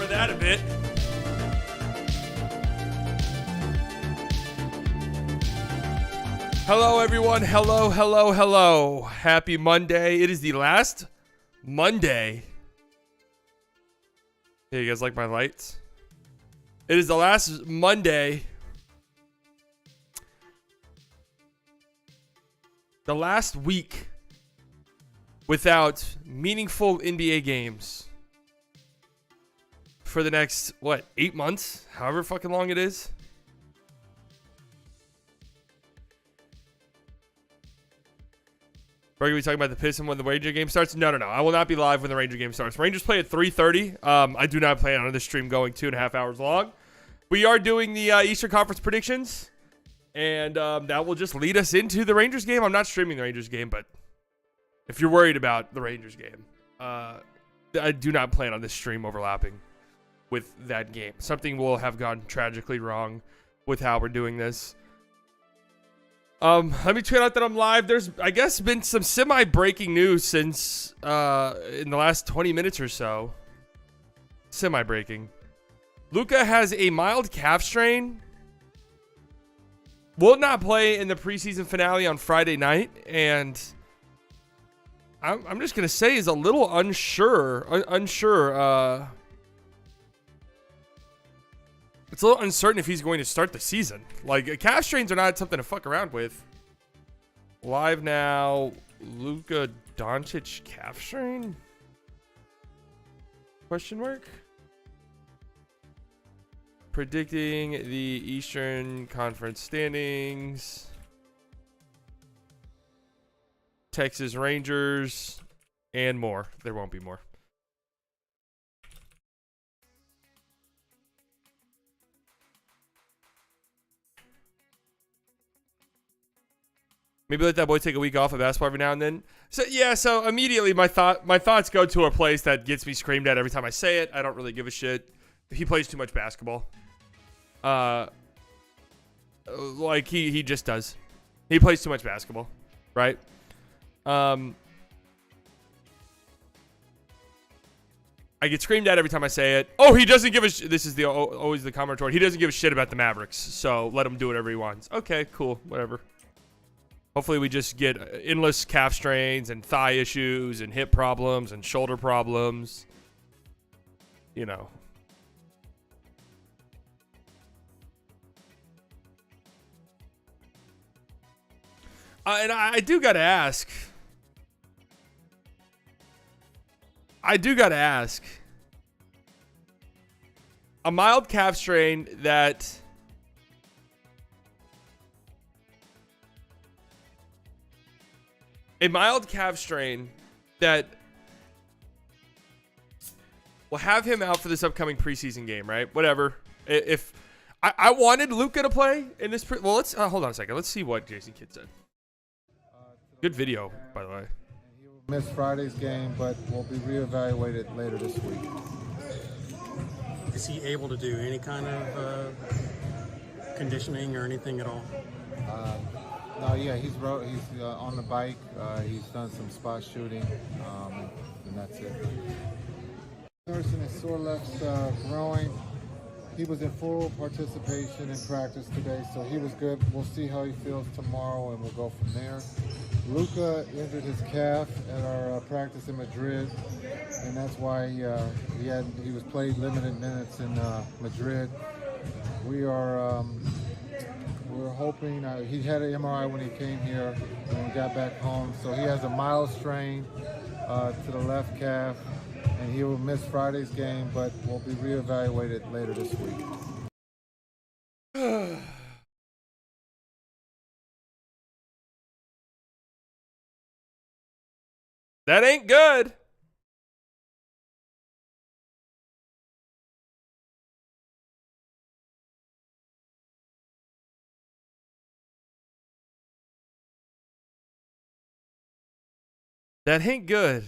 That a bit. Hello, everyone. Hello. Happy Monday. It is the last Monday. Hey, you guys like my lights? It is the last Monday. The last week without meaningful NBA games. For the next, 8 months? However fucking long it is. Are we talking about the Pistons when the Ranger game starts? No. I will not be live when the Ranger game starts. Rangers play at 3:30. I do not plan on this stream going 2.5 hours long. We are doing the Eastern Conference predictions. And that will just lead us into the Rangers game. I'm not streaming the Rangers game, but if you're worried about the Rangers game, I do not plan on this stream overlapping with that game. Something will have gone tragically wrong with how we're doing this. Let me tweet out that I'm live. There's, I guess, been some semi-breaking news since in the last 20 minutes or so. Semi-breaking. Luka has a mild calf strain. Will not play in the preseason finale on Friday night, and I'm just gonna say is a little unsure. It's a little uncertain if he's going to start the season. Like, calf strains are not something to fuck around with. Live now, Luka Doncic calf strain? Question mark? Predicting the Eastern Conference standings. Texas Rangers and more. There won't be more. Maybe let that boy take a week off of basketball every now and then. So yeah, so immediately my thoughts go to a place that gets me screamed at every time I say it. I don't really give a shit. He plays too much basketball. Like he just does. He plays too much basketball, right? I get screamed at every time I say it. Oh, he doesn't give a shit. This is always the comment retort. He doesn't give a shit about the Mavericks, so let him do whatever he wants. Okay, cool, whatever. Hopefully we just get endless calf strains and thigh issues and hip problems and shoulder problems. You know. And I do got to ask. A mild calf strain that... A mild calf strain that will have him out for this upcoming preseason game, right? Whatever. If I wanted Luka to play in this, well, let's hold on a second. Let's see what Jason Kidd said. Good video, by the way. He will miss Friday's game, but will be reevaluated later this week. Is he able to do any kind of conditioning or anything at all? No, yeah, he's on the bike. He's done some spot shooting, and that's it. Nursing his sore left groin. He was in full participation in practice today, so he was good. We'll see how he feels tomorrow, and we'll go from there. Luka injured his calf at our practice in Madrid, and that's why he was played limited minutes in Madrid. We're hoping he had an MRI when he came here when we got back home, so he has a mild strain to the left calf, and he will miss Friday's game, but will be reevaluated later this week. That ain't good. That ain't good.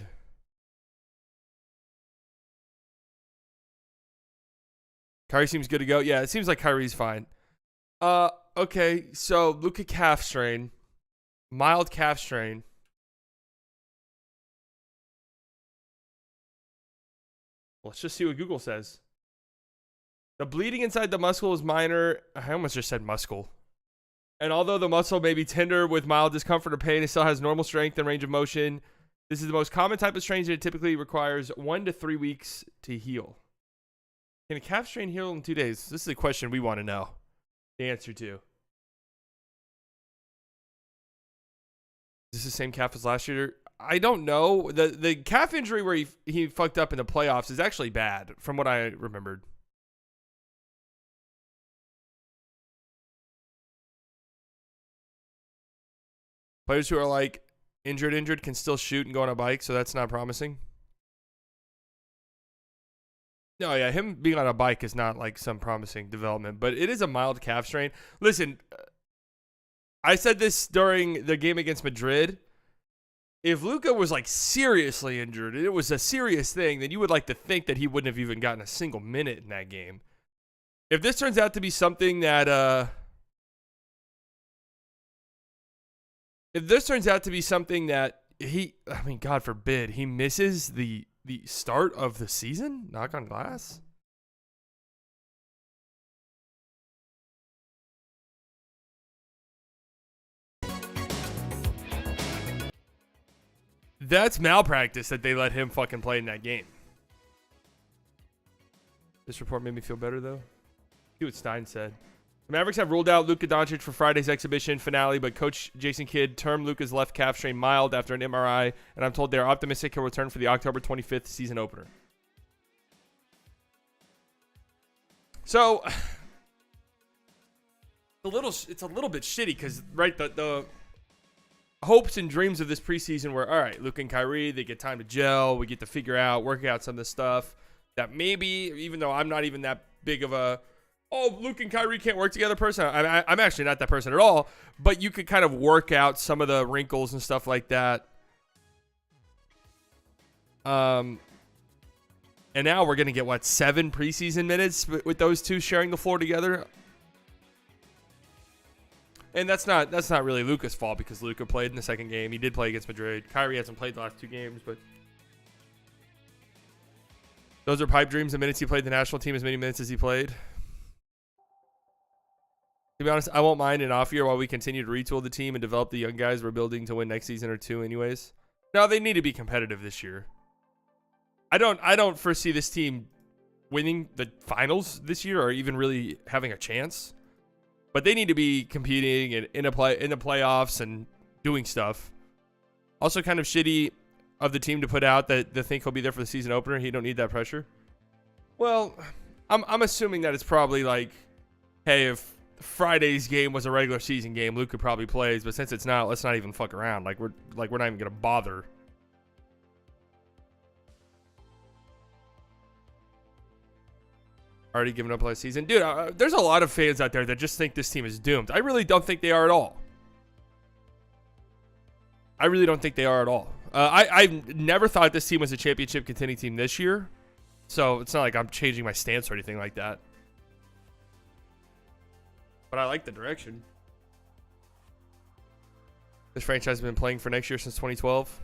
Kyrie seems good to go. Yeah, it seems like Kyrie's fine. Okay, so Luka calf strain. Mild calf strain. Let's just see what Google says. The bleeding inside the muscle is minor. I almost just said muscle. And although the muscle may be tender with mild discomfort or pain, it still has normal strength and range of motion. This is the most common type of strain, and it typically requires 1 to 3 weeks to heal. Can a calf strain heal in 2 days? This is a question we want to know the answer to. Is this the same calf as last year? I don't know. The calf injury where he fucked up in the playoffs is actually bad, from what I remembered. Players who are like injured can still shoot and go on a bike, so that's not promising. No, yeah, him being on a bike is not like some promising development, but it is a mild calf strain. Listen, I said this during the game against Madrid. If Luka was like seriously injured, and it was a serious thing, then you would like to think that he wouldn't have even gotten a single minute in that game. If this turns out to be something that, I mean, God forbid, he misses the start of the season, knock on glass. That's malpractice that they let him fucking play in that game. This report made me feel better, though. See what Stein said. The Mavericks have ruled out Luka Doncic for Friday's exhibition finale, but Coach Jason Kidd termed Luka's left calf strain mild after an MRI, and I'm told they're optimistic he'll return for the October 25th season opener. So, it's a little bit shitty because, right, the hopes and dreams of this preseason were, all right, Luka and Kyrie, they get time to gel, we get to work out some of this stuff that maybe, even though I'm not even that big of a, oh, Luka and Kyrie can't work together person. I'm actually not that person at all, but you could kind of work out some of the wrinkles and stuff like that. And now we're going to get, 7 preseason minutes with those two sharing the floor together? And that's not really Luka's fault because Luka played in the second game. He did play against Madrid. Kyrie hasn't played the last 2 games, but those are pipe dreams. The minutes he played the national team, as many minutes as he played. To be honest, I won't mind an off year while we continue to retool the team and develop the young guys we're building to win next season or 2 anyways. No, they need to be competitive this year. I don't foresee this team winning the finals this year or even really having a chance. But they need to be competing in the playoffs and doing stuff. Also kind of shitty of the team to put out that they think he'll be there for the season opener. He don't need that pressure. Well, I'm assuming that it's probably like, hey, if Friday's game was a regular season game, Luka probably plays, but since it's not, let's not even fuck around. We're not even gonna bother. Already given up last season. Dude, there's a lot of fans out there that just think this team is doomed. I really don't think they are at all. I've never thought this team was a championship contending team this year. So it's not like I'm changing my stance or anything like that. But I like the direction. This franchise has been playing for next year since 2012.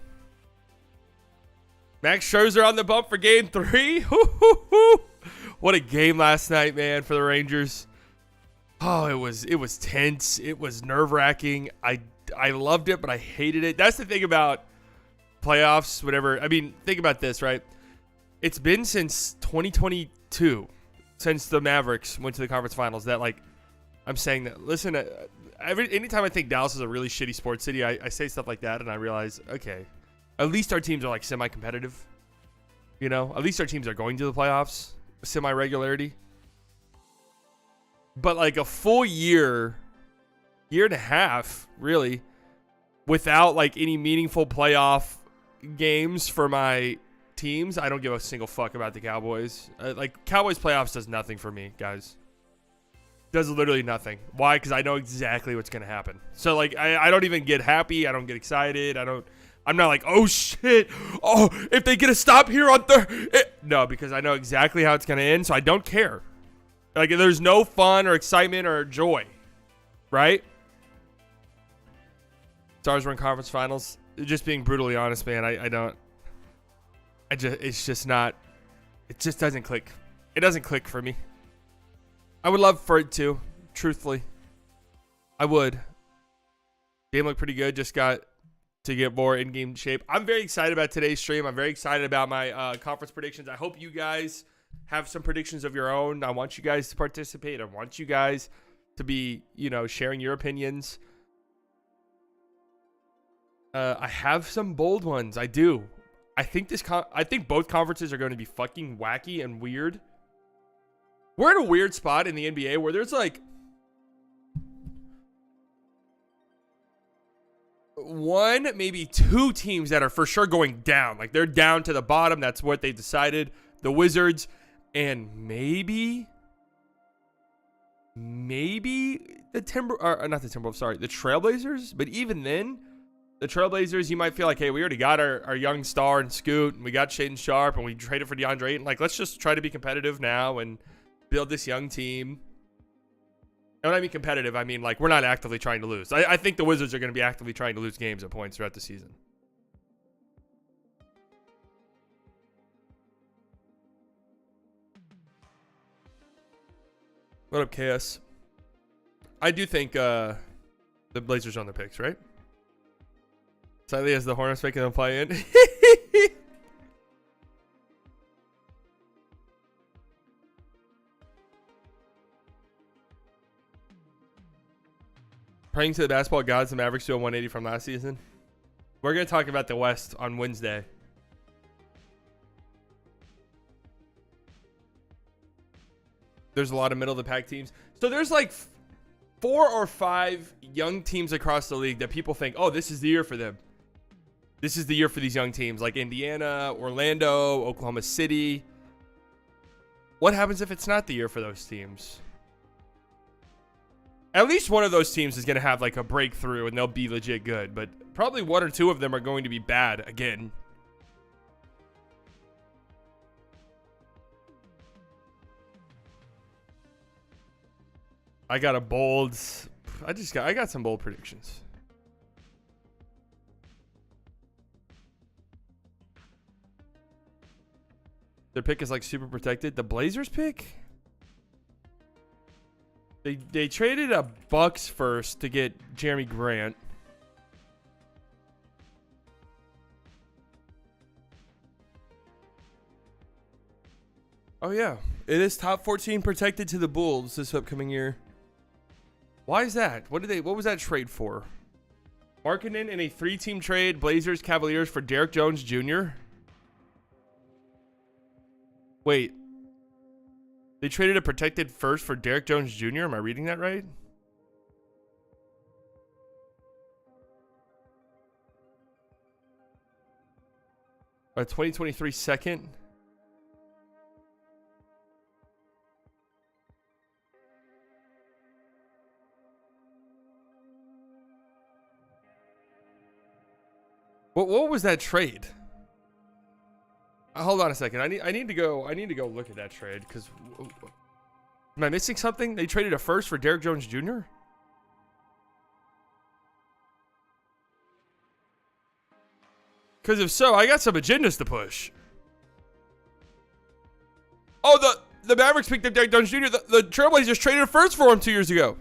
Max Scherzer on the bump for game 3. What a game last night, man, for the Rangers. Oh, it was tense. It was nerve-wracking. I loved it, but I hated it. That's the thing about playoffs, whatever. I mean, think about this, right? It's been since 2022, since the Mavericks went to the conference finals, that, like, I'm saying that, listen, anytime I think Dallas is a really shitty sports city, I say stuff like that, and I realize, okay, at least our teams are, like, semi-competitive. You know? At least our teams are going to the playoffs, semi-regularity. But, like, a full year and a half, really, without, like, any meaningful playoff games for my teams, I don't give a single fuck about the Cowboys. Like, Cowboys playoffs does nothing for me, guys. Does literally nothing. Why? Because I know exactly what's going to happen. So, like, I don't even get happy. I don't get excited. I'm not like, oh, shit. Oh, if they get a stop here on third. No, because I know exactly how it's going to end, so I don't care. Like, there's no fun or excitement or joy. Right? Stars were in conference finals. Just being brutally honest, man, it's just not, it just doesn't click. It doesn't click for me. I would love for it to, truthfully. I would. Game looked pretty good. Just got to get more in-game shape. I'm very excited about today's stream. I'm very excited about my conference predictions. I hope you guys have some predictions of your own. I want you guys to participate. I want you guys to be, sharing your opinions. I have some bold ones. I do. I think both conferences are going to be fucking wacky and weird. We're in a weird spot in the NBA where there's like one, maybe two teams that are for sure going down. Like, they're down to the bottom. That's what they decided. The Wizards and maybe the Trailblazers. But even then, the Trailblazers, you might feel like, hey, we already got our young star and Scoot, and we got Shaden Sharp, and we traded for DeAndre Ayton. Like, let's just try to be competitive now and build this young team. And when I mean competitive, I mean, like, we're not actively trying to lose. I think the Wizards are going to be actively trying to lose games at points throughout the season. What up, KS? I do think the Blazers are on the picks, right? Slightly as the Hornets making them play in. Praying to the basketball gods, the Mavericks do a 180 from last season. We're going to talk about the West on Wednesday. There's a lot of middle-of-the-pack teams. So there's like 4 or 5 young teams across the league that people think, oh, this is the year for them. This is the year for these young teams like Indiana, Orlando, Oklahoma City. What happens if it's not the year for those teams? At least one of those teams is going to have like a breakthrough and they'll be legit good. But probably 1 or 2 of them are going to be bad again. I got some bold predictions. Their pick is like super protected. The Blazers pick? They traded a Bucks first to get Jeremy Grant. Oh yeah, it is top 14 protected to the Bulls this upcoming year. Why is that? What was that trade for? Markkanen in a 3-team trade, Blazers Cavaliers for Derrick Jones Jr. Wait. They traded a protected first for Derrick Jones Jr. Am I reading that right? A 2023 second. What was that trade? Hold on a second. I need to go look at that trade because am I missing something? They traded a first for Derrick Jones Jr. Because if so, I got some agendas to push. Oh, the Mavericks picked up Derek Jones Jr. The Trailblazers traded a first for him 2 years ago.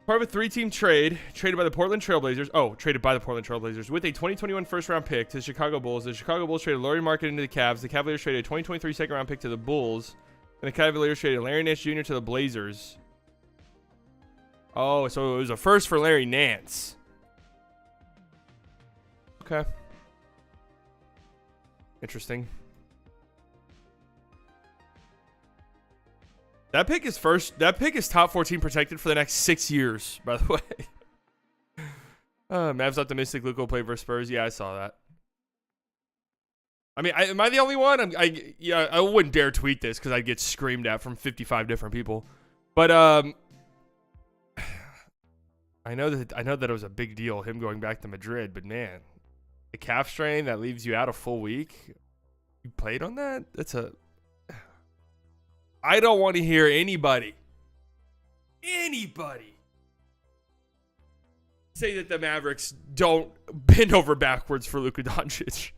Part of a 3-team trade, traded by the Portland Trailblazers. Oh, traded by the Portland Trailblazers with a 2021 first-round pick to the Chicago Bulls. The Chicago Bulls traded Lauri Markkanen into the Cavs. The Cavaliers traded a 2023 second-round pick to the Bulls. And the Cavaliers traded Larry Nance Jr. to the Blazers. Oh, so it was a first for Larry Nance. Okay. Interesting. That pick is first. That pick is top 14 protected for the next 6 years, by the way. Mavs optimistic. Luka will play versus Spurs. Yeah, I saw that. I mean, am I the only one? I wouldn't dare tweet this because I'd get screamed at from 55 different people. But I know that it was a big deal, him going back to Madrid. But man, the calf strain that leaves you out a full week. You played on that? I don't want to hear anybody say that the Mavericks don't bend over backwards for Luka Doncic.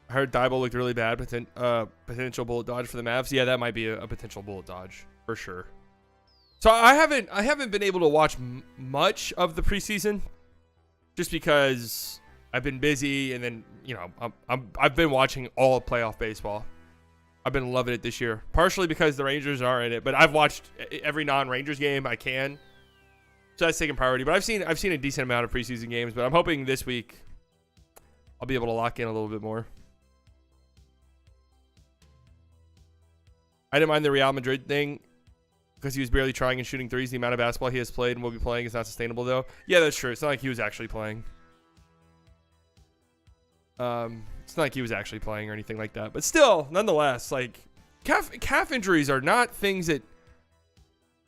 I heard Thibault looked really bad. Potential bullet dodge for the Mavs. Yeah, that might be a potential bullet dodge for sure. So I haven't been able to watch much of the preseason, just because I've been busy, and then I've been watching all of playoff baseball. I've been loving it this year, partially because the Rangers are in it, but I've watched every non-Rangers game I can, so that's taking priority. But I've seen a decent amount of preseason games, but I'm hoping this week I'll be able to lock in a little bit more. I didn't mind the Real Madrid thing, because he was barely trying and shooting threes. The amount of basketball he has played and will be playing is not sustainable, though. Yeah, that's true. It's not like he was actually playing. It's not like he was actually playing or anything like that. But still, nonetheless, like, calf injuries are not things that...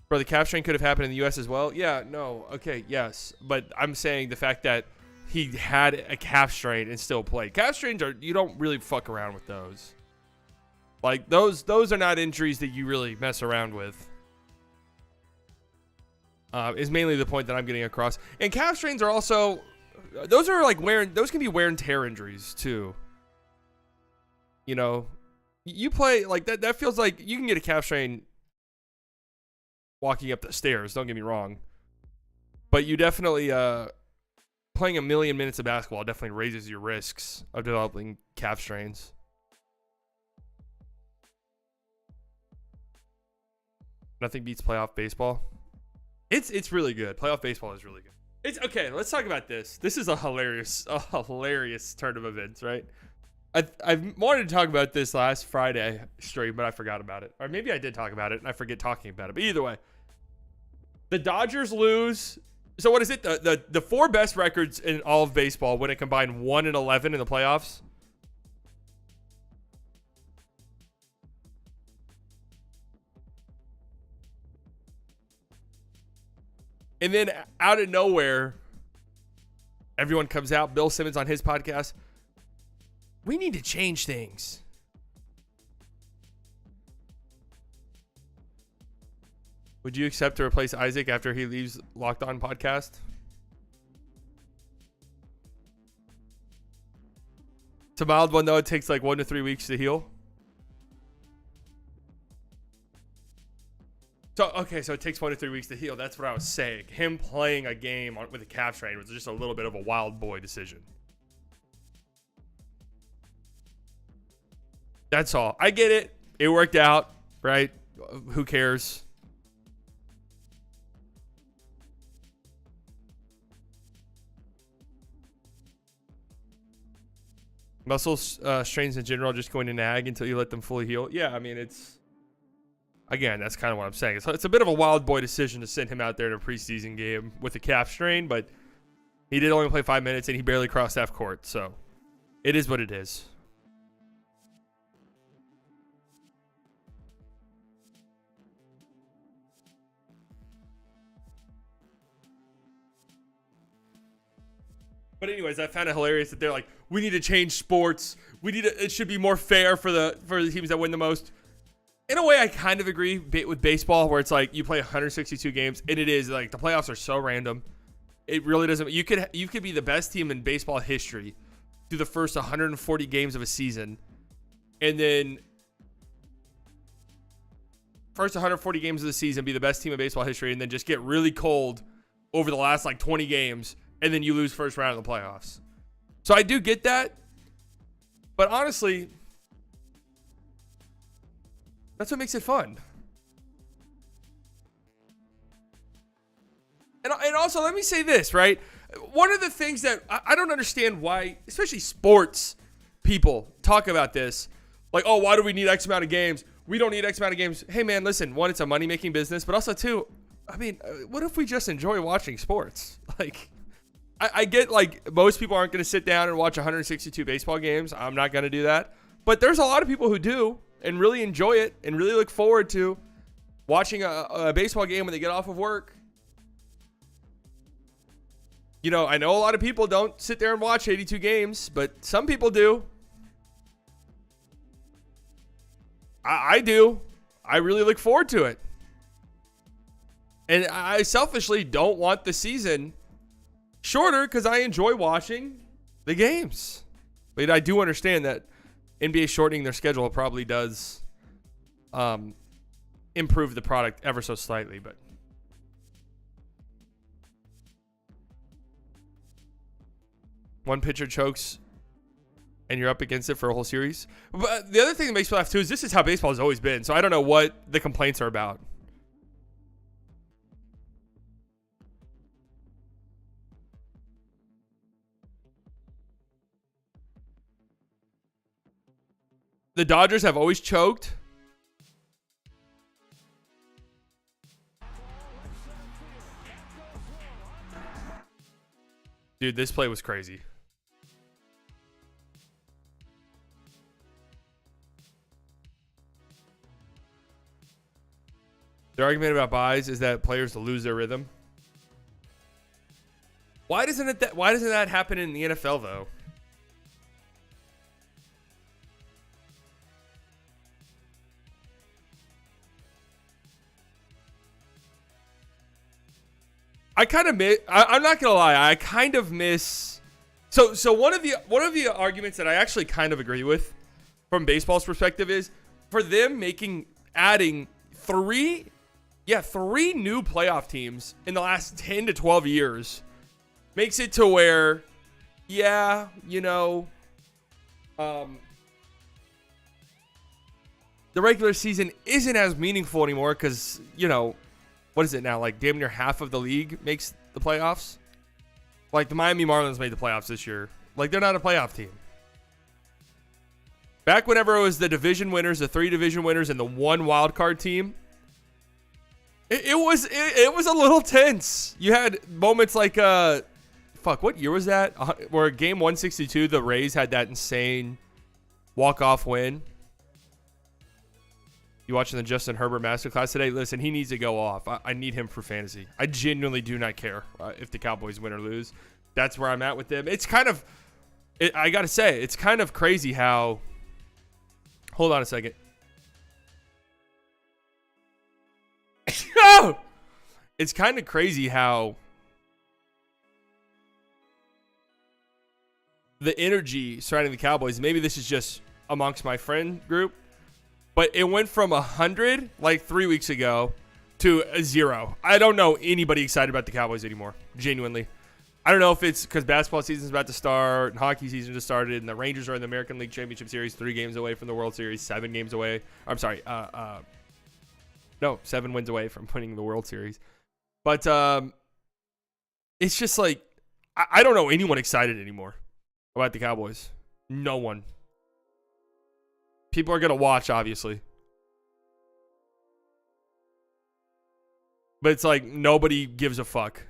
Bro, the calf strain could have happened in the U.S. as well. Yeah, no, okay, yes. But I'm saying the fact that he had a calf strain and still played. Calf strains you don't really fuck around with those. Like, those are not injuries that you really mess around with. Is mainly the point that I'm getting across. And calf strains are also, those are like those can be wear and tear injuries too. You play like that. That feels like you can get a calf strain walking up the stairs. Don't get me wrong, but you definitely playing a million minutes of basketball definitely raises your risks of developing calf strains. Nothing beats playoff baseball. It's really good. Playoff baseball is really good. It's okay. Let's talk about this. This is a hilarious turn of events, right? I wanted to talk about this last Friday stream, but I forgot about it. Or maybe I did talk about it and I forget talking about it. But either way, the Dodgers lose. So what is it? The four best records in all of baseball when it combined 1-11 in the playoffs. And then out of nowhere, everyone comes out. Bill Simmons on his podcast. We need to change things. Would you accept to replace Isaac after he leaves Locked On podcast? It's a mild one, though. It takes like 1 to 3 weeks to heal. So it takes 1 to 3 weeks to heal. That's what I was saying. Him playing a game with a calf strain was just a little bit of a wild boy decision. That's all. I get it. It worked out, right? Who cares? Muscle strains in general just going to nag until you let them fully heal. Yeah, I mean, it's... Again, that's kind of what I'm saying. It's a bit of a wild boy decision to send him out there in a preseason game with a calf strain, but he did only play 5 minutes and he barely crossed half court. So it is what it is. But anyways, I found it hilarious that they're like, we need to change sports. it should be more fair for the teams that win the most. In a way, I kind of agree with baseball, where it's like you play 162 games, and it is like the playoffs are so random. It really doesn't. You could be the best team in baseball history through the first 140 games of a season, and then first 140 games of the season be the best team in baseball history, and then just get really cold over the last like 20 games, and then you lose first round of the playoffs. So I do get that, but honestly, that's what makes it fun. And also, let me say this, right? One of the things that I don't understand why, especially sports people talk about this, like, oh, why do we need X amount of games? We don't need X amount of games. Hey, man, listen, one, it's a money-making business, but also, two, I mean, what if we just enjoy watching sports? Like, I get, like, most people aren't going to sit down and watch 162 baseball games. I'm not going to do that. But there's a lot of people who do and really enjoy it and really look forward to watching a baseball game when they get off of work. You know, I know a lot of people don't sit there and watch 82 games, but some people do. I do. I really look forward to it. And I selfishly don't want the season shorter because I enjoy watching the games. But I do understand that NBA shortening their schedule probably does improve the product ever so slightly. But one pitcher chokes and you're up against it for a whole series. But the other thing that makes me laugh too is this is how baseball has always been. So I don't know what the complaints are about. The Dodgers have always choked. Dude, this play was crazy. Their argument about buys is that players lose their rhythm. Why doesn't that happen in the NFL though? I kind of miss. I'm not gonna lie. I kind of miss. So one of the arguments that I actually kind of agree with, from baseball's perspective, is for them adding three new playoff teams in the last 10 to 12 years makes it to where, the regular season isn't as meaningful anymore because what is it now? Like damn near half of the league makes the playoffs. Like the Miami Marlins made the playoffs this year. Like they're not a playoff team. Back whenever it was the division winners, the 3 division winners, and the 1 wild card team, it was a little tense. You had moments like what year was that? Where game 162, the Rays had that insane walk-off win. You watching the Justin Herbert masterclass today? Listen, he needs to go off. I need him for fantasy. I genuinely do not care if the Cowboys win or lose. That's where I'm at with them. It's kind of, I got to say, it's kind of crazy how, hold on a second. It's kind of crazy how the energy surrounding the Cowboys, maybe this is just amongst my friend group, but it went from 100 like 3 weeks ago to a 0. I don't know anybody excited about the Cowboys anymore. Genuinely. I don't know if it's because basketball season's about to start and hockey season just started and the Rangers are in the American League Championship Series 3 games away from the World Series, 7 games away. I'm sorry. 7 wins away from winning the World Series. But it's just like, I don't know anyone excited anymore about the Cowboys. No one. People are going to watch, obviously. But it's like nobody gives a fuck.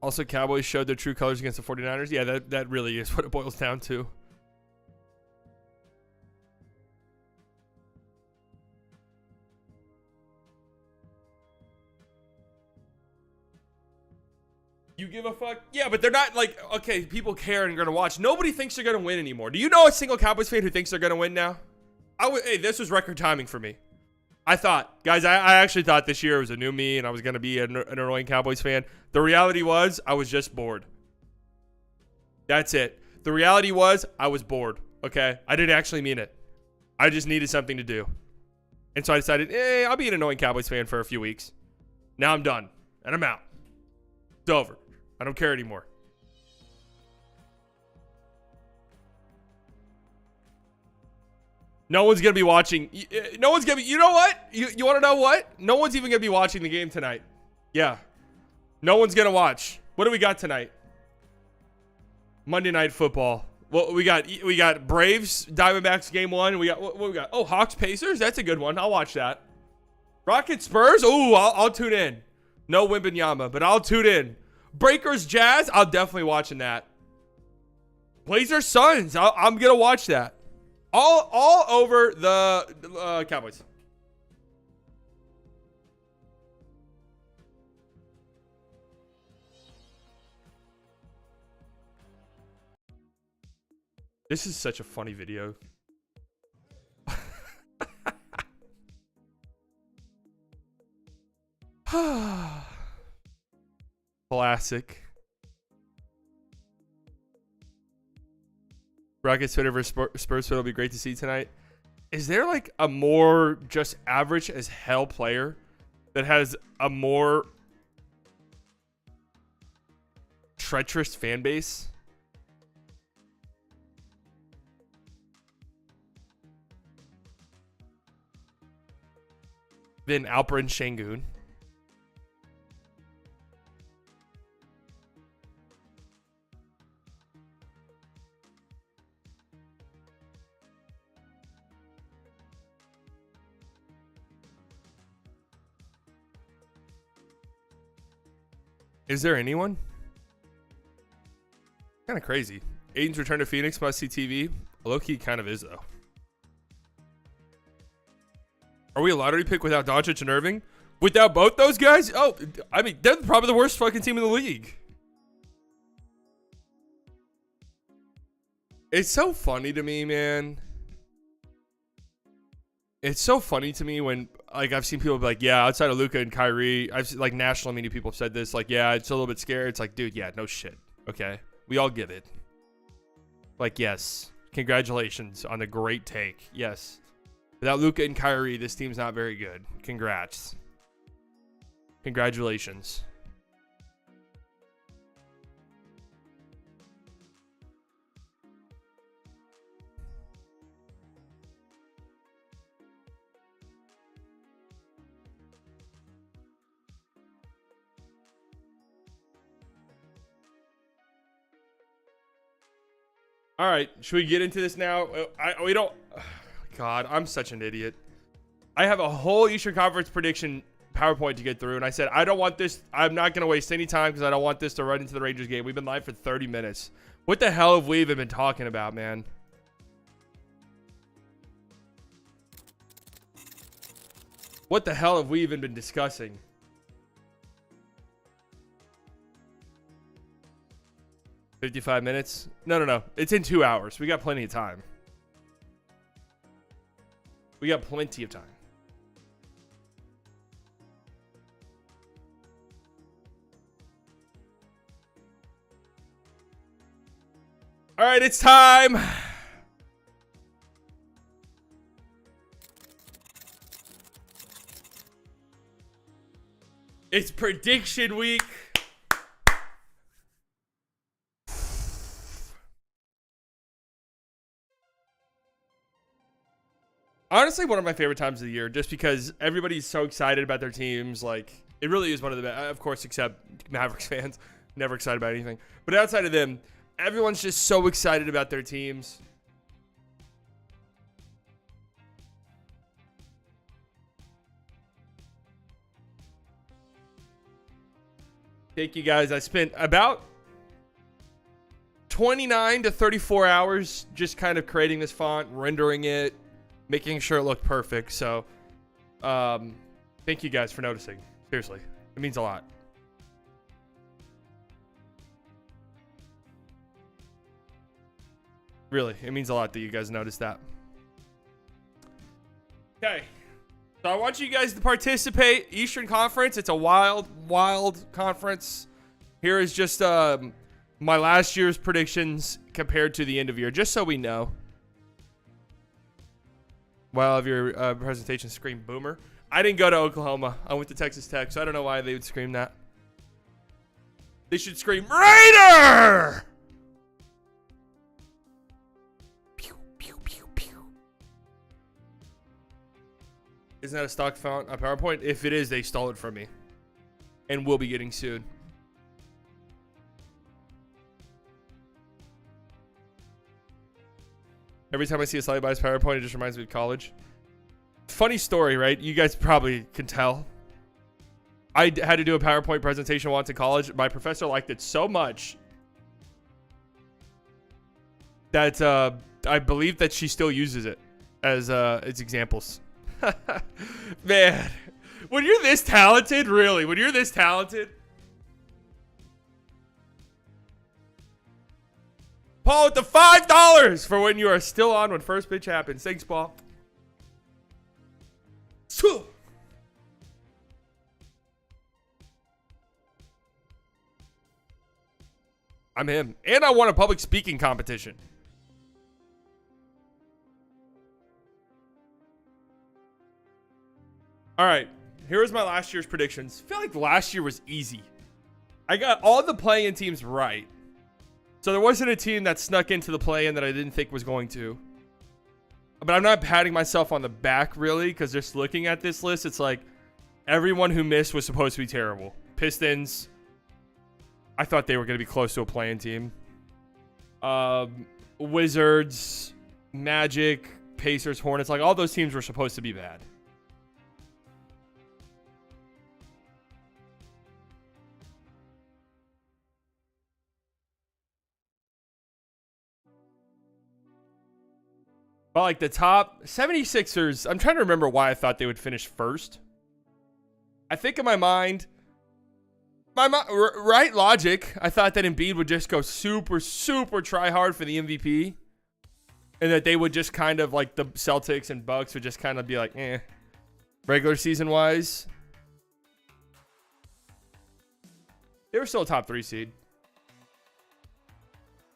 Also, Cowboys showed their true colors against the 49ers. Yeah, that really is what it boils down to. You give a fuck? Yeah, but they're not like, okay, people care and are going to watch. Nobody thinks they're going to win anymore. Do you know a single Cowboys fan who thinks they're going to win now? Hey, this was record timing for me. I thought, guys, I actually thought this year was a new me and I was going to be an annoying Cowboys fan. The reality was I was just bored. That's it. The reality was I was bored, okay? I didn't actually mean it. I just needed something to do. And so I decided, I'll be an annoying Cowboys fan for a few weeks. Now I'm done. And I'm out. It's over. I don't care anymore. No one's going to be watching. No one's going to be. You know what? You want to know what? No one's even going to be watching the game tonight. Yeah. No one's going to watch. What do we got tonight? Monday Night Football. Well, we got Braves, Diamondbacks game 1. What we got? Oh, Hawks, Pacers. That's a good one. I'll watch that. Rockets, Spurs. Ooh, I'll tune in. No Wembanyama, but I'll tune in. Breakers, Jazz. I'm definitely watching that. Blazers, Suns. I'm gonna watch that. All over the Cowboys. This is such a funny video. Classic. Rockets Twitter versus Spurs Twitter will be great to see tonight. Is there like a more just average as hell player that has a more treacherous fan base? Than Alperen Şengün? Is there anyone? Kind of crazy. Aiden's return to Phoenix must see TV. Low-key kind of is, though. Are we a lottery pick without Doncic and Irving? Without both those guys? Oh, I mean, they're probably the worst fucking team in the league. It's so funny to me, man. It's so funny to me when, like, I've seen people be like, yeah, outside of Luka and Kyrie, I've seen, like, national media people have said this, like, yeah, it's a little bit scary. It's like, dude, yeah, no shit. Okay? We all get it. Like, yes. Congratulations on the great take. Yes. Without Luka and Kyrie, this team's not very good. Congrats. Congratulations. All right, should we get into this now? We don't. God, I'm such an idiot. I have a whole Eastern Conference prediction PowerPoint to get through, and I said I don't want this. I'm not going to waste any time because I don't want this to run into the Rangers game. We've been live for 30 minutes. What the hell have we even been talking about, man? What the hell have we even been discussing? $55 minutes? No. It's in 2 hours. We got plenty of time. We got plenty of time. All right, it's time. It's prediction week. Honestly, one of my favorite times of the year, just because everybody's so excited about their teams. Like, it really is one of the best, of course, except Mavericks fans. Never excited about anything. But outside of them, everyone's just so excited about their teams. Thank you, guys. I spent about 29 to 34 hours just kind of creating this font, rendering it, making sure it looked perfect. So, thank you guys for noticing. Seriously, it means a lot. Really, it means a lot that you guys noticed that. Okay. So I want you guys to participate. Eastern Conference, it's a wild, wild conference. Here is just my last year's predictions compared to the end of year, just so we know. Well, of your presentation scream boomer. I didn't go to Oklahoma. I went to Texas Tech, so I don't know why they would scream that. They should scream Raider! Pew, pew, pew, pew. Isn't that a stock font on PowerPoint? If it is, they stole it from me. And will be getting sued. Every time I see a slightly biased PowerPoint, it just reminds me of college. Funny story, right? You guys probably can tell. I had to do a PowerPoint presentation once in college. My professor liked it so much that I believe that she still uses it as examples. Man, when you're this talented, really, when you're this talented. Paul with the $5 for when you are still on when first pitch happens. Thanks, Paul. I'm him. And I won a public speaking competition. All right. Here's my last year's predictions. I feel like last year was easy. I got all the play-in teams right. So there wasn't a team that snuck into the play-in that I didn't think was going to. But I'm not patting myself on the back, really, because just looking at this list, it's like everyone who missed was supposed to be terrible. Pistons, I thought they were going to be close to a play-in team. Wizards, Magic, Pacers, Hornets, like all those teams were supposed to be bad. But like the top 76ers, I'm trying to remember why I thought they would finish first. I think in my mind, right logic, I thought that Embiid would just go super, super try hard for the MVP. And that they would just kind of like the Celtics and Bucks would just kind of be like, regular season wise. They were still a top 3 seed.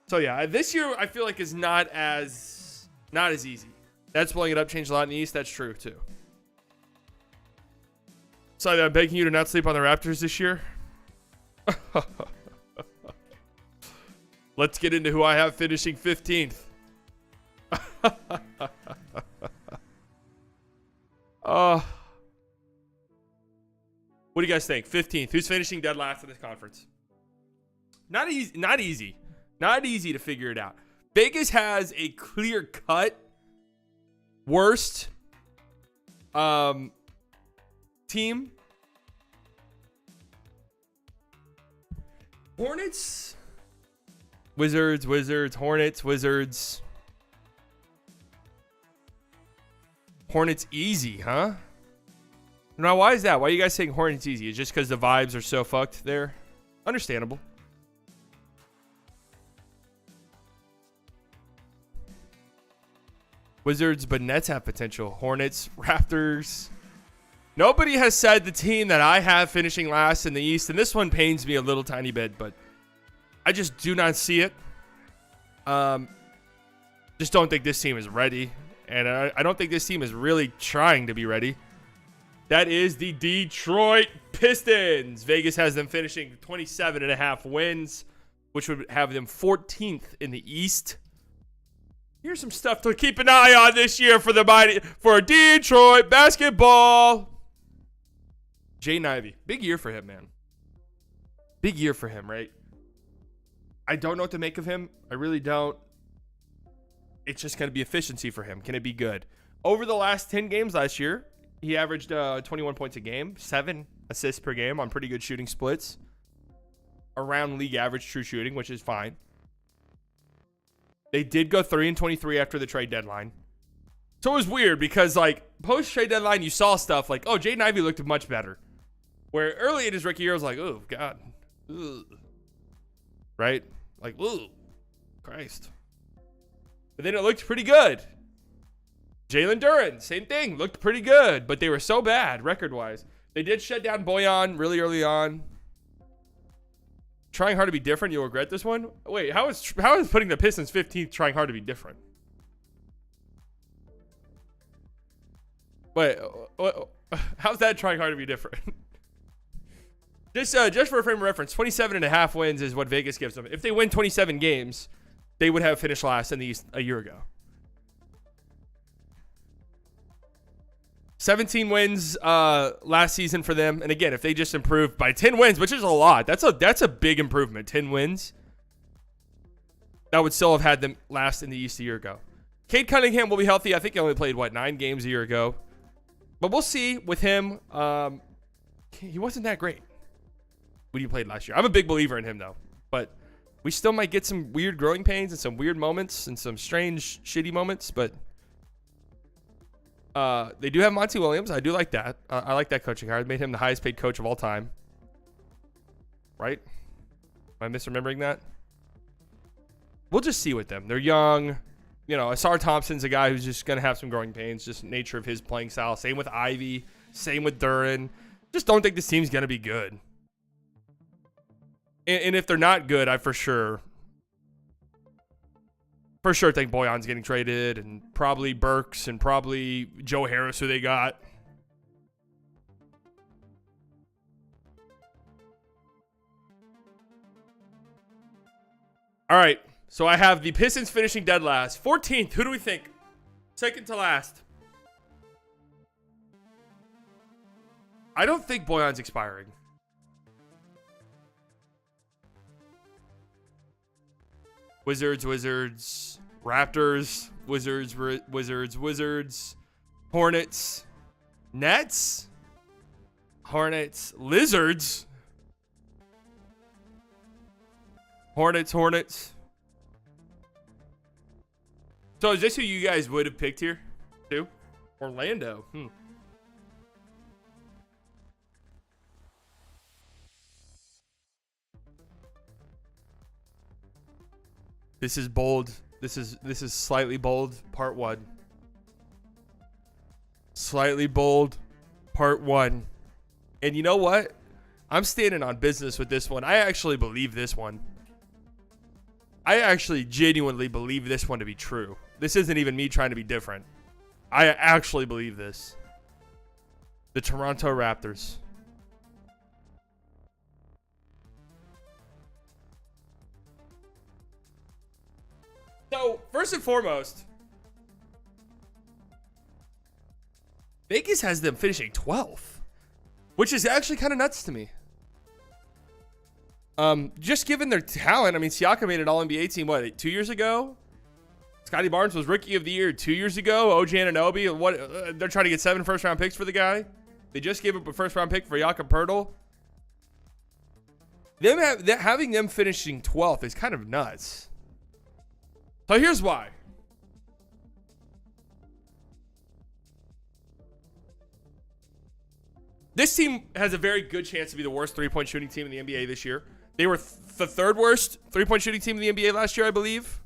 So yeah, this year I feel like is not as easy. That's blowing it up, changed a lot in the East. That's true, too. So I'm begging you to not sleep on the Raptors this year. Let's get into who I have finishing 15th. What do you guys think? 15th. Who's finishing dead last in this conference? Not easy. Not easy to figure it out. Vegas has a clear-cut worst team. Hornets, Wizards, Hornets, Wizards. Hornets easy, huh? Now, why is that? Why are you guys saying Hornets easy? Is it just because the vibes are so fucked there? Understandable. Wizards, but Nets have potential. Hornets, Raptors. Nobody has said the team that I have finishing last in the East, and this one pains me a little tiny bit, but I just do not see it. Just don't think this team is ready, and I don't think this team is really trying to be ready. That is the Detroit Pistons. Vegas has them finishing 27.5 wins, which would have them 14th in the East. Here's some stuff to keep an eye on this year for Detroit basketball. Jaden Ivey. Big year for him, man. Big year for him, right? I don't know what to make of him. I really don't. It's just going to be efficiency for him. Can it be good? Over the last 10 games last year, he averaged 21 points a game, 7 assists per game on pretty good shooting splits. Around league average true shooting, which is fine. They did go 3-23 after the trade deadline. So it was weird because, like, post-trade deadline, you saw stuff like, oh, Jaden Ivey looked much better. Where early in his rookie year, I was like, oh, God. Ugh. Right? Like, ooh, Christ. But then it looked pretty good. Jalen Duren, same thing. Looked pretty good, but they were so bad record-wise. They did shut down Bojan really early on. Trying hard to be different. You'll regret this one. Wait, how is putting the Pistons 15th trying hard to be different? Wait, how's that trying hard to be different? Just for a frame of reference, 27.5 wins is what Vegas gives them. If they win 27 games, they would have finished last in the East a year ago. 17 wins last season for them. And again, if they just improve by 10 wins, which is a lot, that's a big improvement. 10 wins. That would still have had them last in the East a year ago. Cade Cunningham will be healthy. I think he only played, 9 games a year ago. But we'll see with him. He wasn't that great when he played last year. I'm a big believer in him, though. But we still might get some weird growing pains and some weird moments and some strange, shitty moments. But they do have Monty Williams. I do like that. I like that coaching hire. I made him the highest paid coach of all time. Right? Am I misremembering that? We'll just see with them. They're young. You know, Asar Thompson's a guy who's just going to have some growing pains, just nature of his playing style. Same with Ivy. Same with Duren. Just don't think this team's going to be good. And if they're not good, I for sure think Bojan's getting traded, and probably Burks and probably Joe Harris, who they got. All right. So I have the Pistons finishing dead last. 14th. Who do we think? Second to last. I don't think Bojan's expiring. Wizards. Raptors. Wizards. Hornets. Nets. Hornets. Lizards. Hornets. So is this who you guys would have picked here, too? Orlando. This is bold. This is slightly bold. Part 1. Slightly bold. Part 1. And you know what? I'm standing on business with this one. I actually believe this one. I actually genuinely believe this one to be true. This isn't even me trying to be different. I actually believe this. The Toronto Raptors. So, first and foremost, Vegas has them finishing 12th, which is actually kind of nuts to me. Just given their talent, I mean, Siakam made an All-NBA team, 2 years ago? Scotty Barnes was Rookie of the Year 2 years ago. OG Anunoby, they're trying to get 7 first-round picks for the guy. They just gave up a first-round pick for Jakob Poeltl. Having them finishing 12th is kind of nuts. So here's why. This team has a very good chance to be the worst three-point shooting team in the NBA this year. They were the third worst three-point shooting team in the NBA last year, I believe.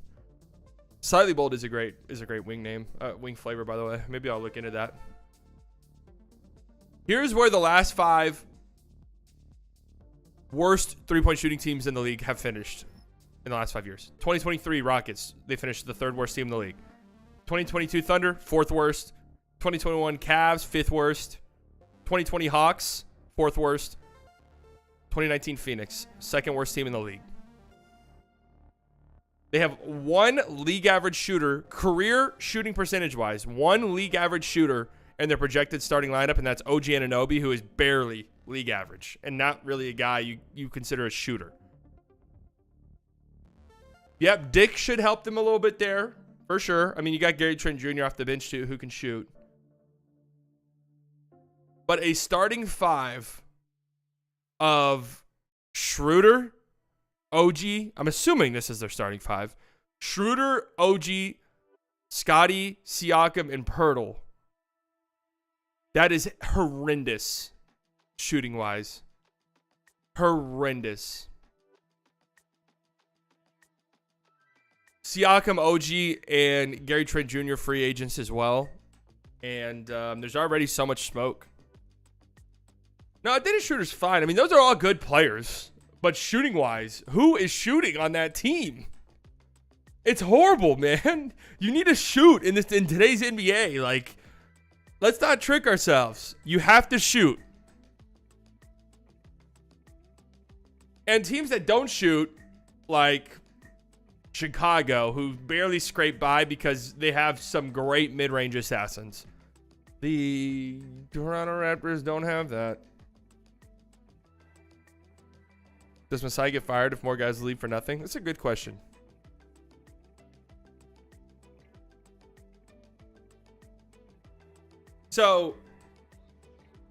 Slightly bold is a great wing name, wing flavor, by the way. Maybe I'll look into that. Here's where the last 5 worst three-point shooting teams in the league have finished in the last 5 years. 2023 Rockets, they finished the 3rd worst team in the league. 2022 Thunder, 4th worst. 2021 Cavs, 5th worst. 2020 Hawks, 4th worst. 2019 Phoenix, 2nd worst team in the league. They have one league average shooter, career shooting percentage-wise, one league average shooter in their projected starting lineup, and that's OG Anunoby, who is barely league average and not really a guy you consider a shooter. Yep, Dick should help them a little bit there, for sure. I mean, you got Gary Trent Jr. off the bench, too, who can shoot. But a starting 5 of Schroeder, OG, I'm assuming this is their starting 5. Schroeder, OG, Scotty, Siakam, and Poeltl. That is horrendous, shooting-wise. Horrendous. Siakam, OG, and Gary Trent Jr. free agents as well. And there's already so much smoke. No, Dennis Schroeder's fine. I mean, those are all good players. But shooting-wise, who is shooting on that team? It's horrible, man. You need to shoot in today's NBA. Like, let's not trick ourselves. You have to shoot. And teams that don't shoot, like Chicago, who barely scrape by because they have some great mid-range assassins. The Toronto Raptors don't have that. Does Masai get fired if more guys leave for nothing? That's a good question. So,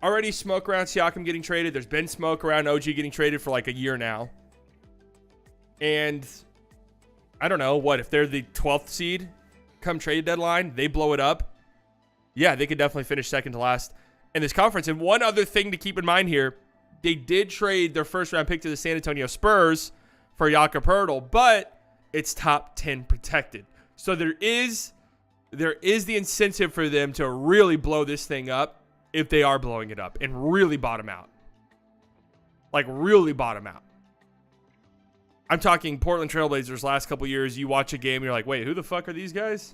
already smoke around Siakam getting traded. There's been smoke around OG getting traded for like a year now. And I don't know, what, if they're the 12th seed come trade deadline, they blow it up. Yeah, they could definitely finish second to last in this conference. And one other thing to keep in mind here, they did trade their first round pick to the San Antonio Spurs for Jakob Poeltl, but it's top 10 protected. So there is the incentive for them to really blow this thing up if they are blowing it up and really bottom out. Like, really bottom out. I'm talking Portland Trailblazers last couple years. You watch a game, and you're like, wait, who the fuck are these guys?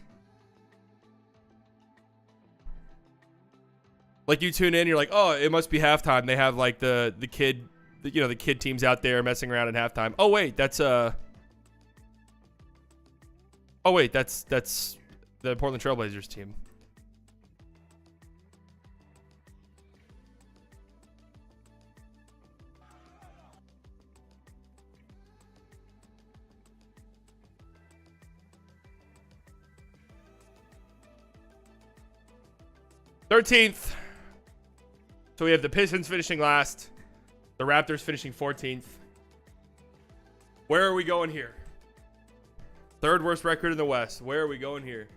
Like, you tune in, you're like, oh, it must be halftime. They have like the kid teams out there messing around at halftime. Oh wait, that's the Portland Trailblazers team. .13th. So we have the Pistons finishing last. The Raptors finishing 14th. Where are we going here? Third worst record in the West. Where are we going here?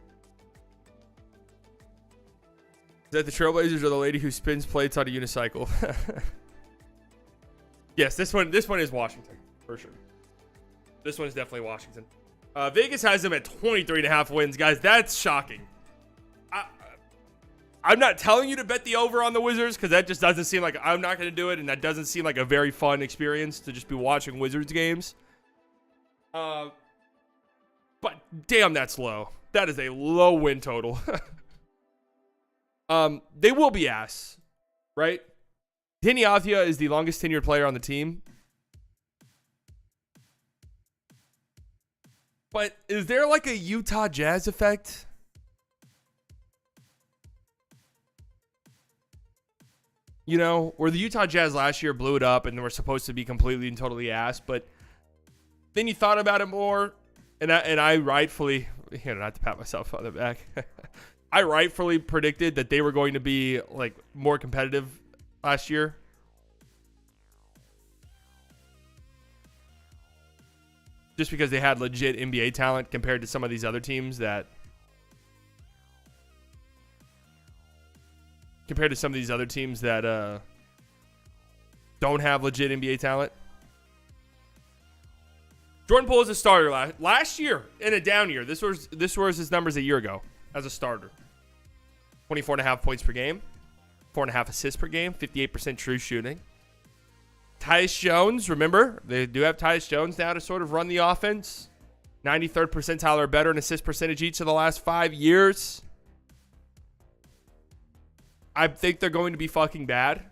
Is that the Trailblazers or the lady who spins plates on a unicycle? Yes, this one is Washington, for sure. This one is definitely Washington. Vegas has them at 23.5 wins. Guys, that's shocking. I'm not telling you to bet the over on the Wizards because that just doesn't seem like I'm not going to do it, and that doesn't seem like a very fun experience to just be watching Wizards games. But damn, that's low. That is a low win total. They will be ass, right? Deni Avdija is the longest tenured player on the team. But is there like a Utah Jazz effect? You know, where the Utah Jazz last year blew it up and were supposed to be completely and totally ass, but then you thought about it more, and I rightfully, not to pat myself on the back, I rightfully predicted that they were going to be like more competitive last year. Just because they had legit NBA talent compared to some of these other teams that don't have legit NBA talent. Jordan Poole is a starter last year in a down year. This was his numbers a year ago as a starter. 24.5 points per game, 4.5 assists per game, 58% true shooting. Tyus Jones, remember, they do have Tyus Jones now to sort of run the offense. 93rd percentile or better in assist percentage each of the last 5 years. I think they're going to be fucking bad.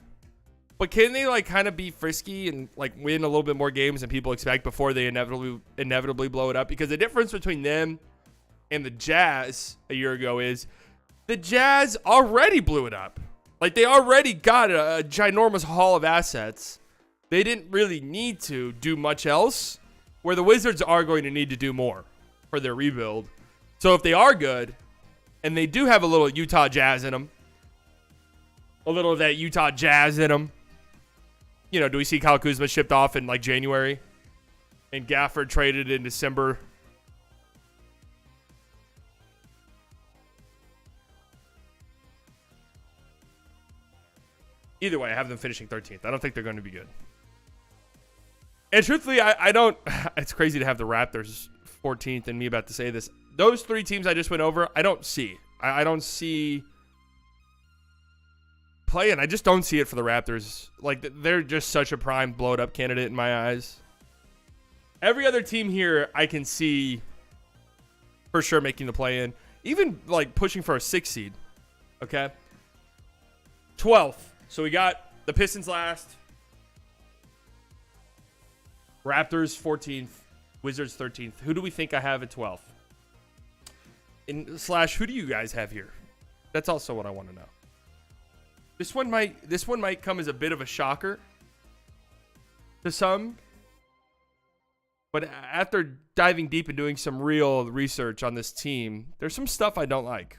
But can they like kind of be frisky and like win a little bit more games than people expect before they inevitably blow it up? Because the difference between them and the Jazz a year ago is the Jazz already blew it up. Like, they already got a ginormous haul of assets. They didn't really need to do much else, where the Wizards are going to need to do more for their rebuild. So if they are good, and they do have a little Utah Jazz in them, a little of that Utah Jazz in them, you know, do we see Kyle Kuzma shipped off in like January and Gafford traded in December? Either way, I have them finishing 13th. I don't think they're going to be good. And truthfully, I don't. It's crazy to have the Raptors 14th, and me about to say this. Those three teams I just went over, I don't see. I don't see playing. I just don't see it for the Raptors. Like, they're just such a prime blowed up candidate in my eyes. Every other team here I can see for sure making the play in. Even like pushing for a 6 seed. Okay. 12th. So we got the Pistons last. Raptors 14th. Wizards 13th. Who do we think I have at 12th? Who do you guys have here? That's also what I want to know. This one might come as a bit of a shocker to some. But after diving deep and doing some real research on this team, there's some stuff I don't like.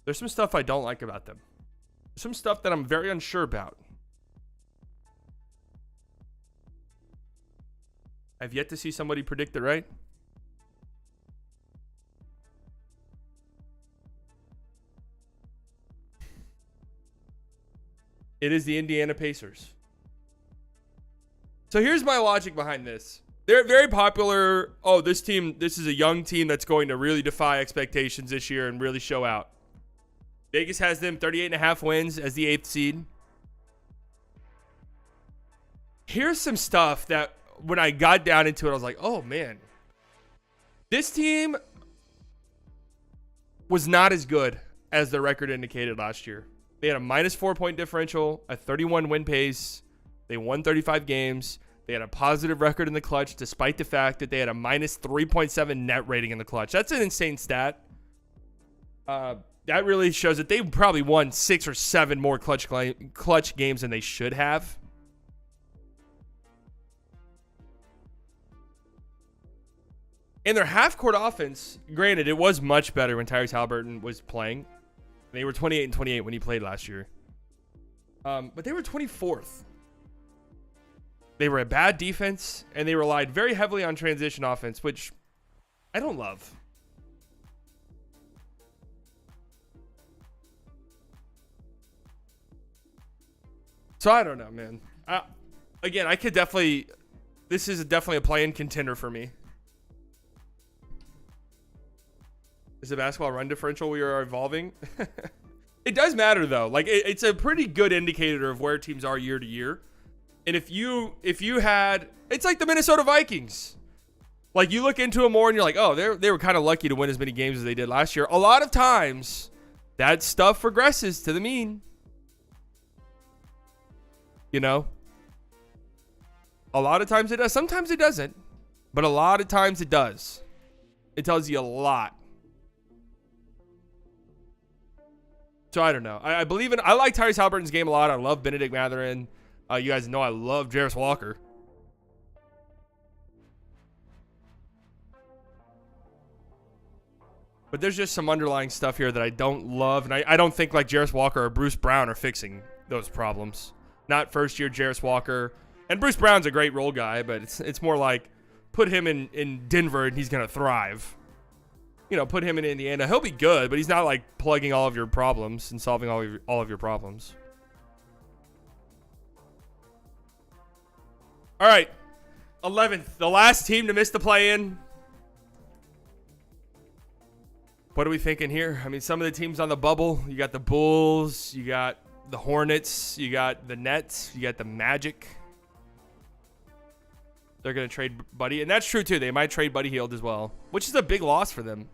There's some stuff I don't like about them. There's some stuff that I'm very unsure about. I've yet to see somebody predict it right. It is the Indiana Pacers. So here's my logic behind this. They're very popular. Oh, this is a young team that's going to really defy expectations this year and really show out. Vegas has them 38.5 wins as the 8th seed. Here's some stuff that when I got down into it, I was like, oh man. This team was not as good as their record indicated last year. They had a minus 4-point differential, a 31 win pace. They won 35 games. They had a positive record in the clutch, despite the fact that they had a minus 3.7 net rating in the clutch. That's an insane stat. That really shows that they probably won 6 or 7 more clutch games than they should have. And their half-court offense, granted, it was much better when Tyrese Haliburton was playing. They were 28 and 28 when he played last year. But they were 24th. They were a bad defense, and they relied very heavily on transition offense, which I don't love. So I don't know, man. Again, I could definitely... This is definitely a play-in contender for me. Is the basketball run differential we are evolving? It does matter, though. Like, it's a pretty good indicator of where teams are year to year. And if you had, it's like the Minnesota Vikings. Like, you look into them more and you're like, oh, they were kind of lucky to win as many games as they did last year. A lot of times, that stuff regresses to the mean. You know? A lot of times it does. Sometimes it doesn't. But a lot of times it does. It tells you a lot. So I don't know. I believe in. I like Tyrese Haliburton's game a lot. I love Benedict Mathurin. You guys know I love Jarris Walker. But there's just some underlying stuff here that I don't love, and I don't think like Jarris Walker or Bruce Brown are fixing those problems. Not first year Jarris Walker, and Bruce Brown's a great role guy, but it's more like put him in Denver and he's gonna thrive. You know, put him in Indiana. He'll be good, but he's not like plugging all of your problems and solving all of your problems. All right, 11th, the last team to miss the play-in. What are we thinking here? I mean, some of the teams on the bubble. You got the Bulls. You got the Hornets. You got the Nets. You got the Magic. They're going to trade Buddy. And that's true, too. They might trade Buddy Hield as well, which is a big loss for them.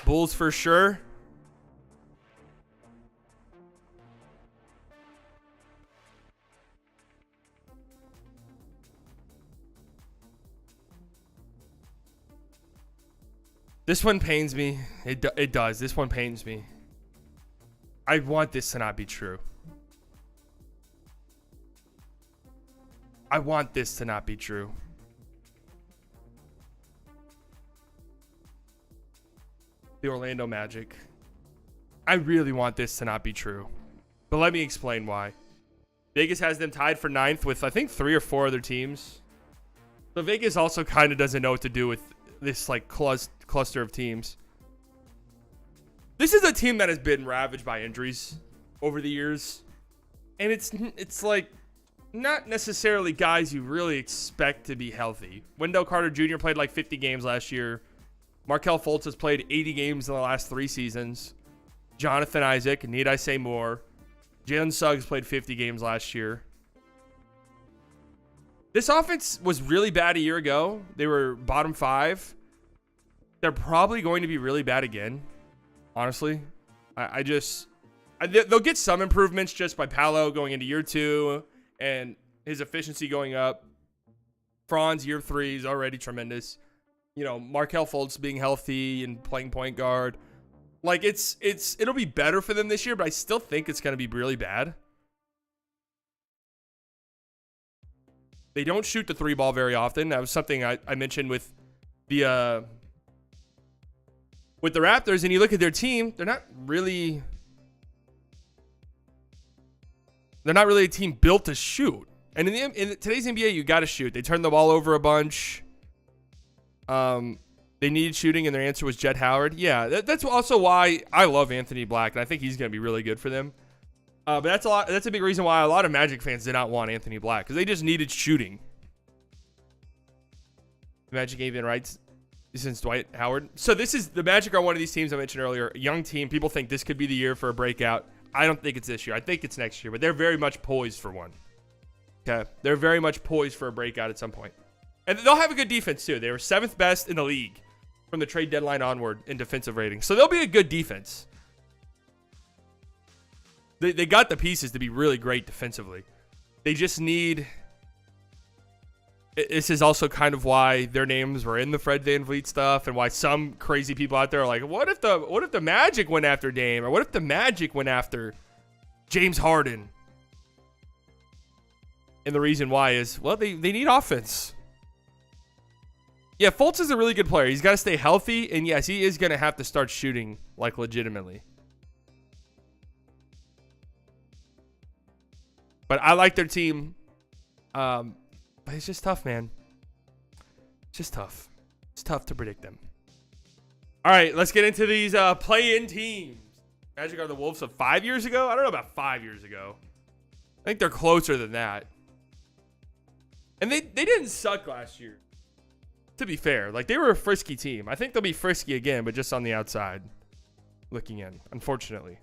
Bulls for sure. This one pains me. It does. This one pains me. I want this to not be true. I want this to not be true. The Orlando Magic. I really want this to not be true. But let me explain why. Vegas has them tied for 9th with, I think, 3 or 4 other teams. So Vegas also kind of doesn't know what to do with this like cluster of teams. This is a team that has been ravaged by injuries over the years. And it's like not necessarily guys you really expect to be healthy. Wendell Carter Jr. played like 50 games last year. Markelle Fultz has played 80 games in the last 3 seasons. Jonathan Isaac, need I say more? Jalen Suggs played 50 games last year. This offense was really bad a year ago. They were bottom 5. They're probably going to be really bad again, honestly. They'll get some improvements just by Paolo going into year 2 and his efficiency going up. Franz, year 3 is already tremendous. You know, Markelle Fultz being healthy and playing point guard. Like, it'll be better for them this year, but I still think it's going to be really bad. They don't shoot the 3 ball very often. That was something I mentioned with the Raptors, and you look at their team, they're not really a team built to shoot. And in today's NBA, you got to shoot. They turned the ball over a bunch. They needed shooting, and their answer was Jet Howard. Yeah, that's also why I love Anthony Black, and I think he's going to be really good for them. But that's a big reason why a lot of Magic fans did not want Anthony Black, because they just needed shooting. Magic ain't been right since Dwight Howard. So the Magic are one of these teams I mentioned earlier. A young team. People think this could be the year for a breakout. I don't think it's this year. I think it's next year, but they're very much poised for one. Okay, they're very much poised for a breakout at some point. And they'll have a good defense, too. They were 7th best in the league from the trade deadline onward in defensive rating. So they'll be a good defense. They got the pieces to be really great defensively. They just need... This is also kind of why their names were in the Fred VanVleet stuff, and why some crazy people out there are like, what if the Magic went after Dame? Or what if the Magic went after James Harden? And the reason why is, well, they need offense. Yeah, Fultz is a really good player. He's got to stay healthy, and yes, he is going to have to start shooting, like, legitimately. But I like their team. But it's just tough, man. It's just tough. It's tough to predict them. All right, let's get into these play-in teams. Magic are the Wolves of 5 years ago? I don't know about 5 years ago. I think they're closer than that. And they didn't suck last year. To be fair, like, they were a frisky team. I think they'll be frisky again, but just on the outside looking in, unfortunately.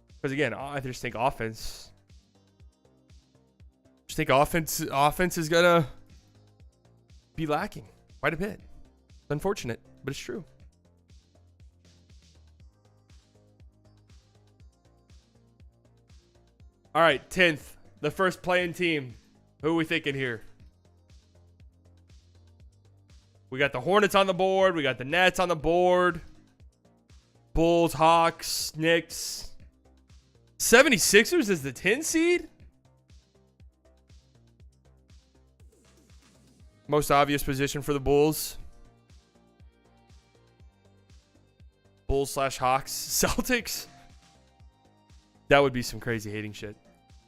Because again, I just think offense is gonna be lacking quite a bit. It's unfortunate, but it's true. All right, 10th, the first play-in team. Who are we thinking here? We got the Hornets on the board. We got the Nets on the board. Bulls, Hawks, Knicks. 76ers is the 10 seed? Most obvious position for the Bulls. Bulls/Hawks. Celtics. That would be some crazy hating shit.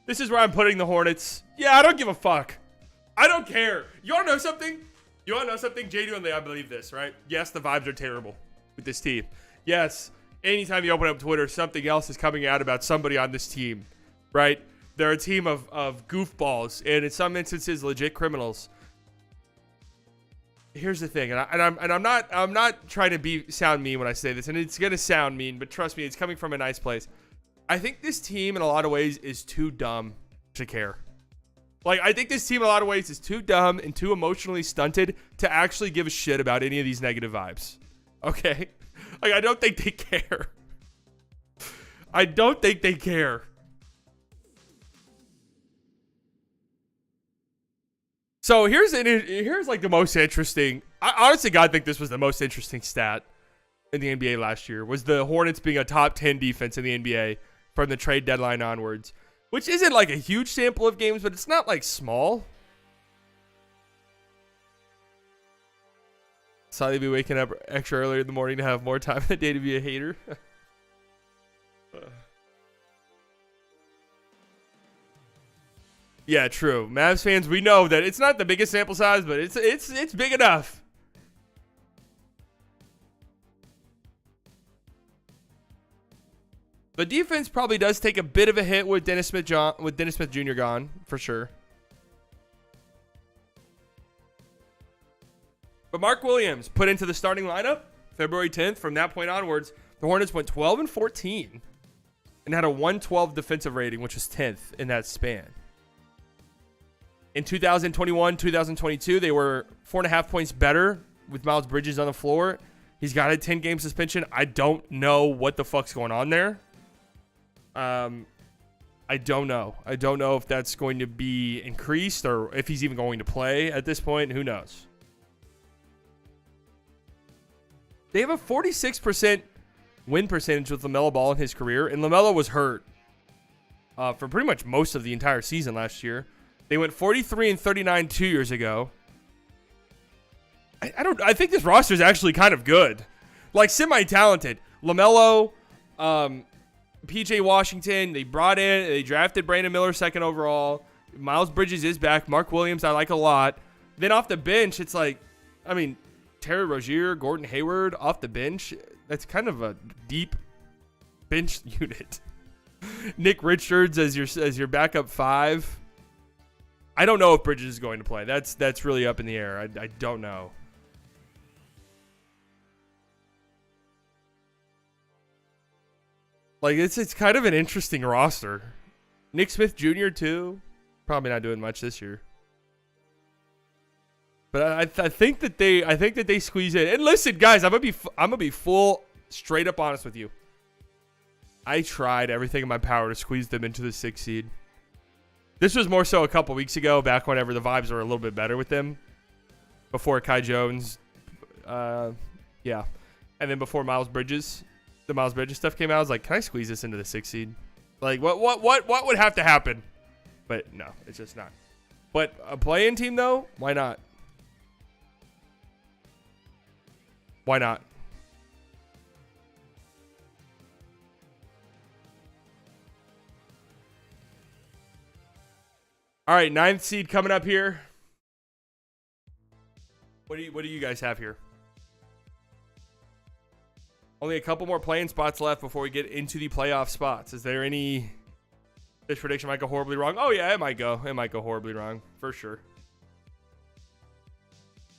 This is where I'm putting the Hornets. Yeah, I don't give a fuck. I don't care. You want to know something? Genuinely, I believe this, right? Yes, the vibes are terrible with this team. Yes, anytime you open up Twitter, something else is coming out about somebody on this team, right? They're a team of goofballs, and in some instances, legit criminals. Here's the thing, and I'm not trying to sound mean when I say this, and it's gonna sound mean, but trust me, it's coming from a nice place. I think this team, in a lot of ways, is too dumb to care. Like, I think this team, in a lot of ways, is too dumb and too emotionally stunted to actually give a shit about any of these negative vibes. Okay? Like, I don't think they care. I don't think they care. So here's like the most interesting. I honestly, God, think this was the most interesting stat in the NBA last year, was the Hornets being a top 10 defense in the NBA from the trade deadline onwards, which isn't like a huge sample of games, but it's not like small. Slightly be waking up extra earlier in the morning to have more time in the day to be a hater. Yeah, true. Mavs fans, we know that it's not the biggest sample size, but it's big enough. The defense probably does take a bit of a hit with Dennis Smith Jr. gone, for sure. But Mark Williams put into the starting lineup February 10th. From that point onwards, the Hornets went 12-14 and had a 112 defensive rating, which was 10th in that span. In 2021, 2022, they were 4.5 points better with Miles Bridges on the floor. He's got a 10-game suspension. I don't know what the fuck's going on there. I don't know. I don't know if that's going to be increased or if he's even going to play at this point. Who knows? They have a 46% win percentage with LaMelo Ball in his career, and LaMelo was hurt for pretty much most of the entire season last year. They went 43-39 2 years ago. I think this roster is actually kind of good, like semi-talented. LaMelo, PJ Washington, they drafted Brandon Miller second overall. Miles Bridges is back. Mark Williams, I like a lot. Then off the bench, it's like, I mean, Terry Rozier, Gordon Hayward off the bench. That's kind of a deep bench unit. Nick Richards as your backup 5. I don't know if Bridges is going to play. That's really up in the air. I don't know. Like, it's kind of an interesting roster. Nick Smith Jr. too. Probably not doing much this year. But I think that they squeeze in. And listen, guys, I'm gonna be full straight up honest with you. I tried everything in my power to squeeze them into the 6th seed. This was more so a couple weeks ago, back whenever the vibes were a little bit better with them. Before Kai Jones, yeah, and then before Miles Bridges. The Miles Bridges stuff came out, I was like, can I squeeze this into the 6th seed? Like, what would have to happen? But no, it's just not. But a play-in team, though, why not? Why not? All right, 9th seed coming up here. What do you guys have here? Only a couple more play-in spots left before we get into the playoff spots. Is there any... This prediction might go horribly wrong. Oh, yeah, it might go. It might go horribly wrong, for sure.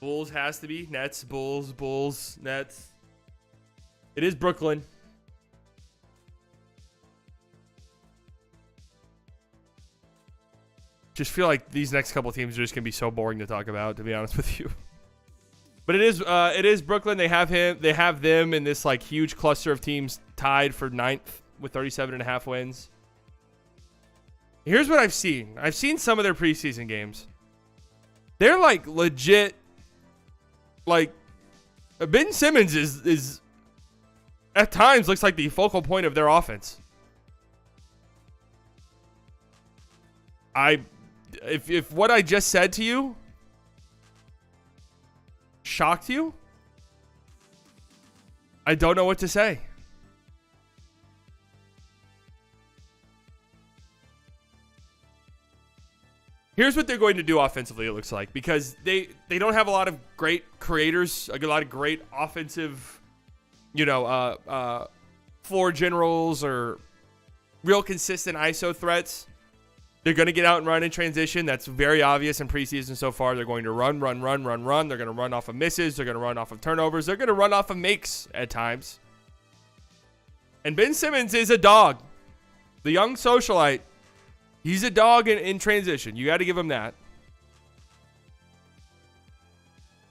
Bulls has to be. Nets, Bulls, Nets. It is Brooklyn. Just feel like these next couple teams are just going to be so boring to talk about, to be honest with you. But it is Brooklyn. They have them in this like huge cluster of teams tied for 9th with 37.5 wins. Here's what I've seen. I've seen some of their preseason games. They're like legit. Like Ben Simmons is at times looks like the focal point of their offense. If what I just said to you shocked you, I don't know what to say. Here's what they're going to do offensively, it looks like, because they don't have a lot of great creators, a lot of great offensive, floor generals or real consistent ISO threats. They're going to get out and run in transition. That's very obvious in preseason so far. They're going to run. They're going to run off of misses. They're going to run off of turnovers. They're going to run off of makes at times. And Ben Simmons is a dog. The young socialite. He's a dog in transition. You got to give him that.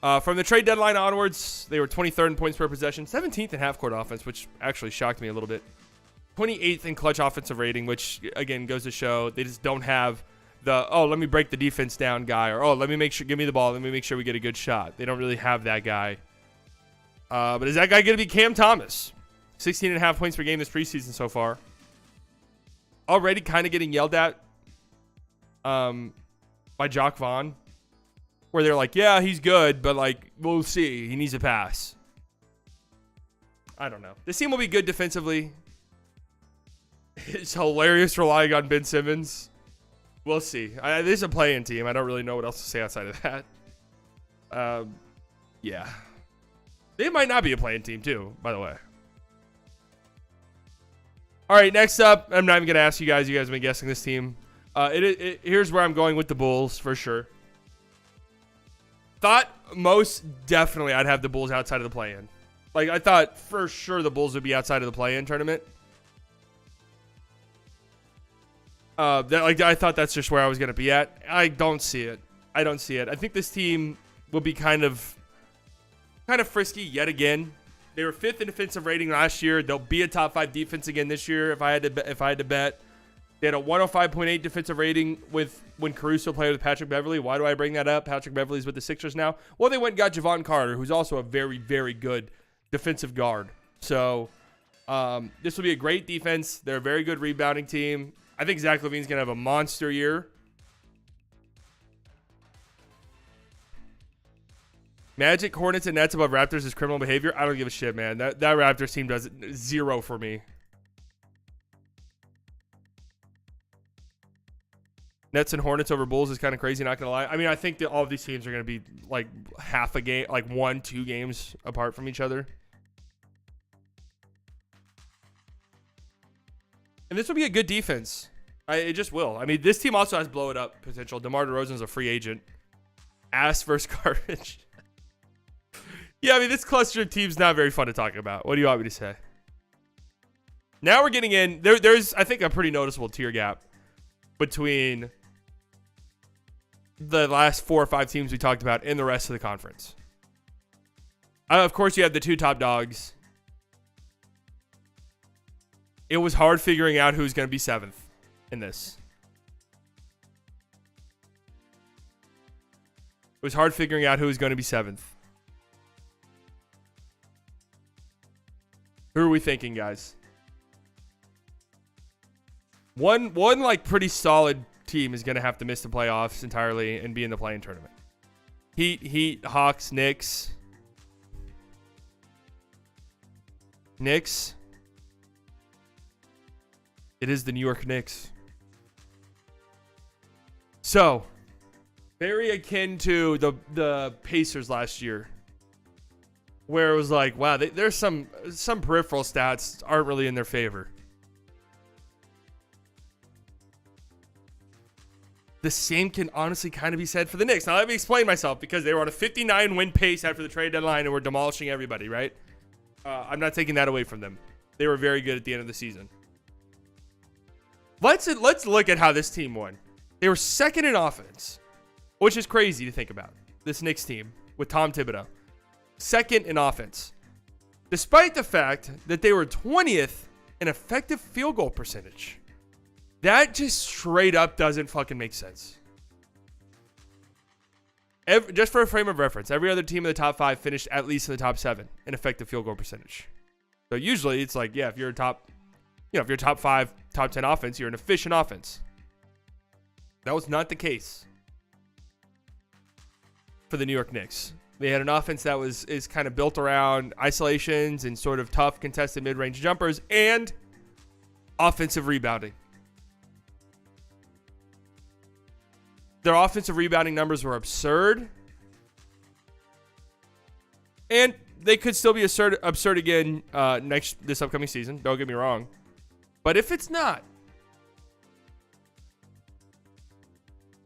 From the trade deadline onwards, they were 23rd in points per possession, 17th in half-court offense, which actually shocked me a little bit. 28th in clutch offensive rating, which, again, goes to show they just don't have the, let me break the defense down guy, or, let me make sure, give me the ball, let me make sure we get a good shot. They don't really have that guy. But is that guy going to be Cam Thomas? 16.5 points per game this preseason so far. Already kind of getting yelled at by Jock Vaughn, where they're like, yeah, he's good, but, like, we'll see. He needs a pass. I don't know. This team will be good defensively. It's hilarious relying on Ben Simmons. We'll see. This is a play-in team. I don't really know what else to say outside of that. Yeah. They might not be a play-in team, too, by the way. All right, next up, I'm not even going to ask you guys. You guys have been guessing this team. Here's where I'm going with the Bulls for sure. Thought most definitely I'd have the Bulls outside of the play-in. Like, I thought for sure the Bulls would be outside of the play-in tournament. I thought that's just where I was going to be at. I don't see it. I think this team will be kind of frisky yet again. They were 5th in defensive rating last year. They'll be a top 5 defense again this year if I had to bet. They had a 105.8 defensive rating when Caruso played with Patrick Beverley. Why do I bring that up? Patrick Beverley's with the Sixers now. Well, they went and got Javon Carter, who's also a very, very good defensive guard. So this will be a great defense. They're a very good rebounding team. I think Zach LaVine's going to have a monster year. Magic, Hornets, and Nets above Raptors is criminal behavior. I don't give a shit, man. That Raptors team does 0 for me. Nets and Hornets over Bulls is kind of crazy, not going to lie. I mean, I think that all of these teams are going to be like half a game, like 1-2 games apart from each other. And this will be a good defense. It just will. I mean, this team also has blow it up potential. DeMar DeRozan's a free agent. Ass versus garbage. Yeah, I mean, this cluster of teams not very fun to talk about. What do you want me to say? Now we're getting in. There's, I think, a pretty noticeable tier gap between the last 4 or 5 teams we talked about and the rest of the conference. Of course, you have the 2 top dogs. It was hard figuring out who's going to be 7th in this. It was hard figuring out who was going to be 7th. Who are we thinking, guys? One like pretty solid team is going to have to miss the playoffs entirely and be in the play-in tournament. Heat, Hawks, Knicks. It is the New York Knicks. So, very akin to the Pacers last year, where it was like, wow, there's some peripheral stats aren't really in their favor. The same can honestly kind of be said for the Knicks. Now, let me explain myself, because they were on a 59-win pace after the trade deadline and were demolishing everybody, right? I'm not taking that away from them. They were very good at the end of the season. Let's look at how this team won. They were 2nd in offense, which is crazy to think about. This Knicks team with Tom Thibodeau. 2nd in offense. Despite the fact that they were 20th in effective field goal percentage. That just straight up doesn't fucking make sense. Just for a frame of reference, every other team in the top 5 finished at least in the top 7 in effective field goal percentage. So usually it's like, yeah, if you're top 5, top 10 offense, you're an efficient offense. That was not the case for the New York Knicks. They had an offense that is kind of built around isolations and sort of tough contested mid-range jumpers and offensive rebounding. Their offensive rebounding numbers were absurd. And they could still be absurd again this upcoming season. Don't get me wrong. But if it's not,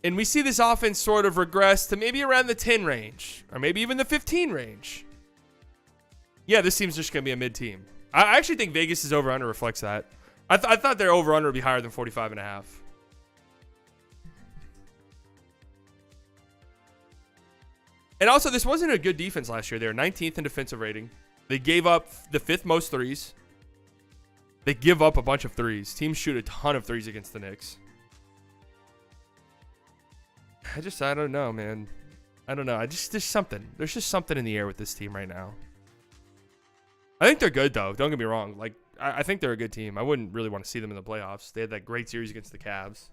and we see this offense sort of regress to maybe around the 10 range, or maybe even the 15 range, yeah, this team's just going to be a mid-team. I actually think Vegas' over-under reflects that. I thought their over-under would be higher than 45.5. And also, this wasn't a good defense last year. They were 19th in defensive rating. They gave up the 5th most threes. They give up a bunch of threes. Teams shoot a ton of threes against the Knicks. I don't know, man. I don't know. There's something. There's just something in the air with this team right now. I think they're good, though. Don't get me wrong. Like, I think they're a good team. I wouldn't really want to see them in the playoffs. They had that great series against the Cavs.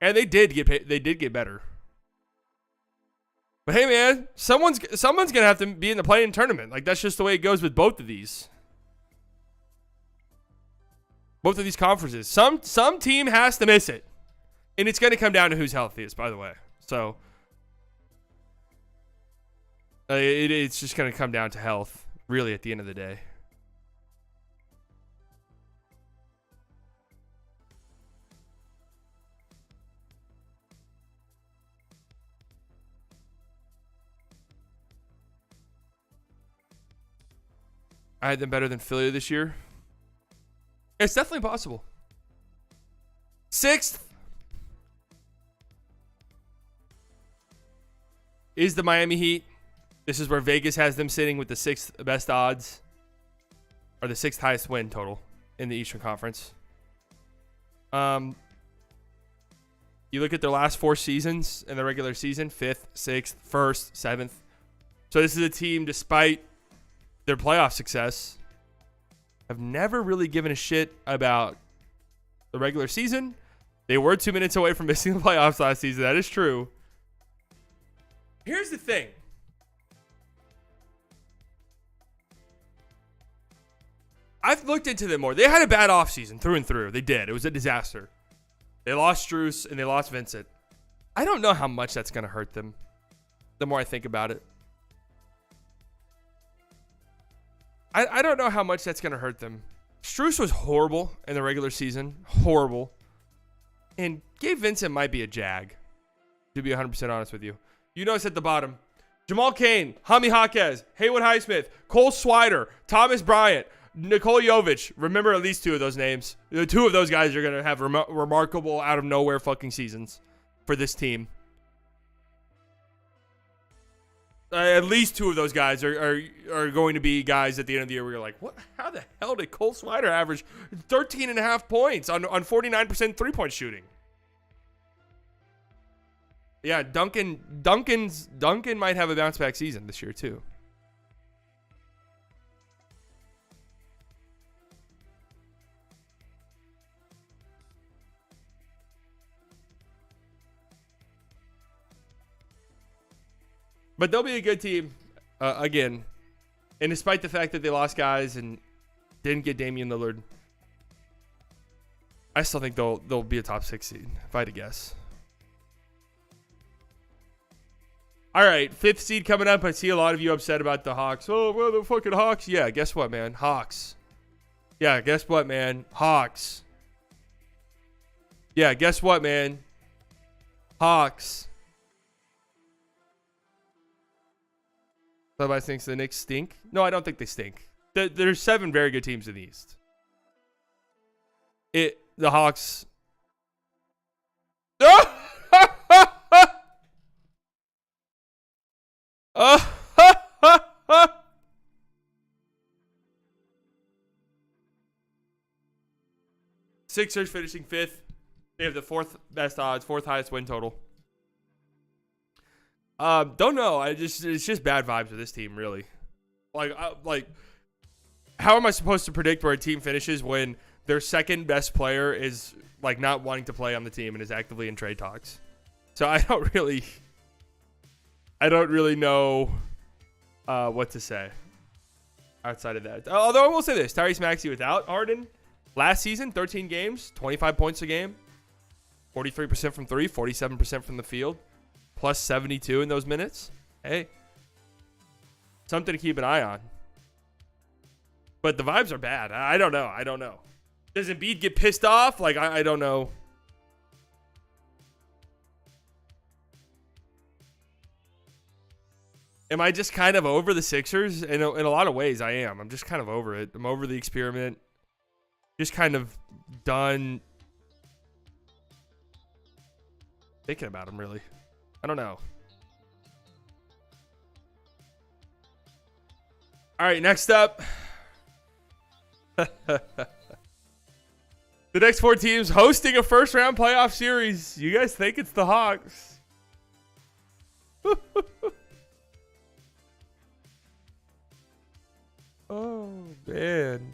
And they did get better. But hey, man, someone's gonna have to be in the play-in tournament. Like, that's just the way it goes with both of these conferences. Some team has to miss it, and it's gonna come down to who's healthiest. By the way, so it's just gonna come down to health, really, at the end of the day. I had them better than Philly this year. It's definitely possible. 6th is the Miami Heat. This is where Vegas has them sitting with the 6th best odds, or the 6th highest win total in the Eastern Conference. You look at their last 4 seasons in the regular season: 5th, 6th, 1st, 7th. So this is a team, despite their playoff success, have never really given a shit about the regular season. They were 2 minutes away from missing the playoffs last season. That is true. Here's the thing. I've looked into them more. They had a bad offseason through and through. They did. It was a disaster. They lost Strus and they lost Vincent. I don't know how much that's going to hurt them the more I think about it. I don't know how much that's going to hurt them. Strus was horrible in the regular season. Horrible. And Gabe Vincent might be a jag, to be 100% honest with you. You notice at the bottom, Jamal Cain, Jaime Jaquez, Haywood Highsmith, Cole Swider, Thomas Bryant, Nikola Jovic. Remember at least 2 of those names. The 2 of those guys are going to have remarkable out-of-nowhere fucking seasons for this team. At least 2 of those guys are going to be guys at the end of the year where you're like, what? How the hell did Cole Swider average 13.5 points on 49% three-point shooting? Yeah, Duncan might have a bounce-back season this year too. But they'll be a good team again. And despite the fact that they lost guys and didn't get Damian Lillard, I still think they'll be a top 6 seed, if I had to guess. All right, 5th seed coming up. I see a lot of you upset about the Hawks. Oh, well, the fucking Hawks. Yeah, guess what, man? Hawks. Yeah, guess what, man? Hawks. Yeah, guess what, man? Hawks. Somebody thinks the Knicks stink. No, I don't think they stink. There's 7 very good teams in the East. The Hawks. Sixers finishing 5th. They have the 4th best odds, 4th highest win total. Don't know. It's just bad vibes with this team, really. Like, how am I supposed to predict where a team finishes when their second best player is like not wanting to play on the team and is actively in trade talks? So I don't really know what to say outside of that. Although I will say this: Tyrese Maxey without Harden last season, 13 games, 25 points a game, 43% from 3, 47% from the field. Plus 72 in those minutes. Hey, something to keep an eye on. But the vibes are bad. I don't know. Does Embiid get pissed off? Like, I don't know. Am I just kind of over the Sixers? In a lot of ways, I am. I'm just kind of over it. I'm over the experiment. Just kind of done thinking about them, really. I don't know. All right, next up. The next 4 teams hosting a first-round playoff series. You guys think it's the Hawks? Oh, man.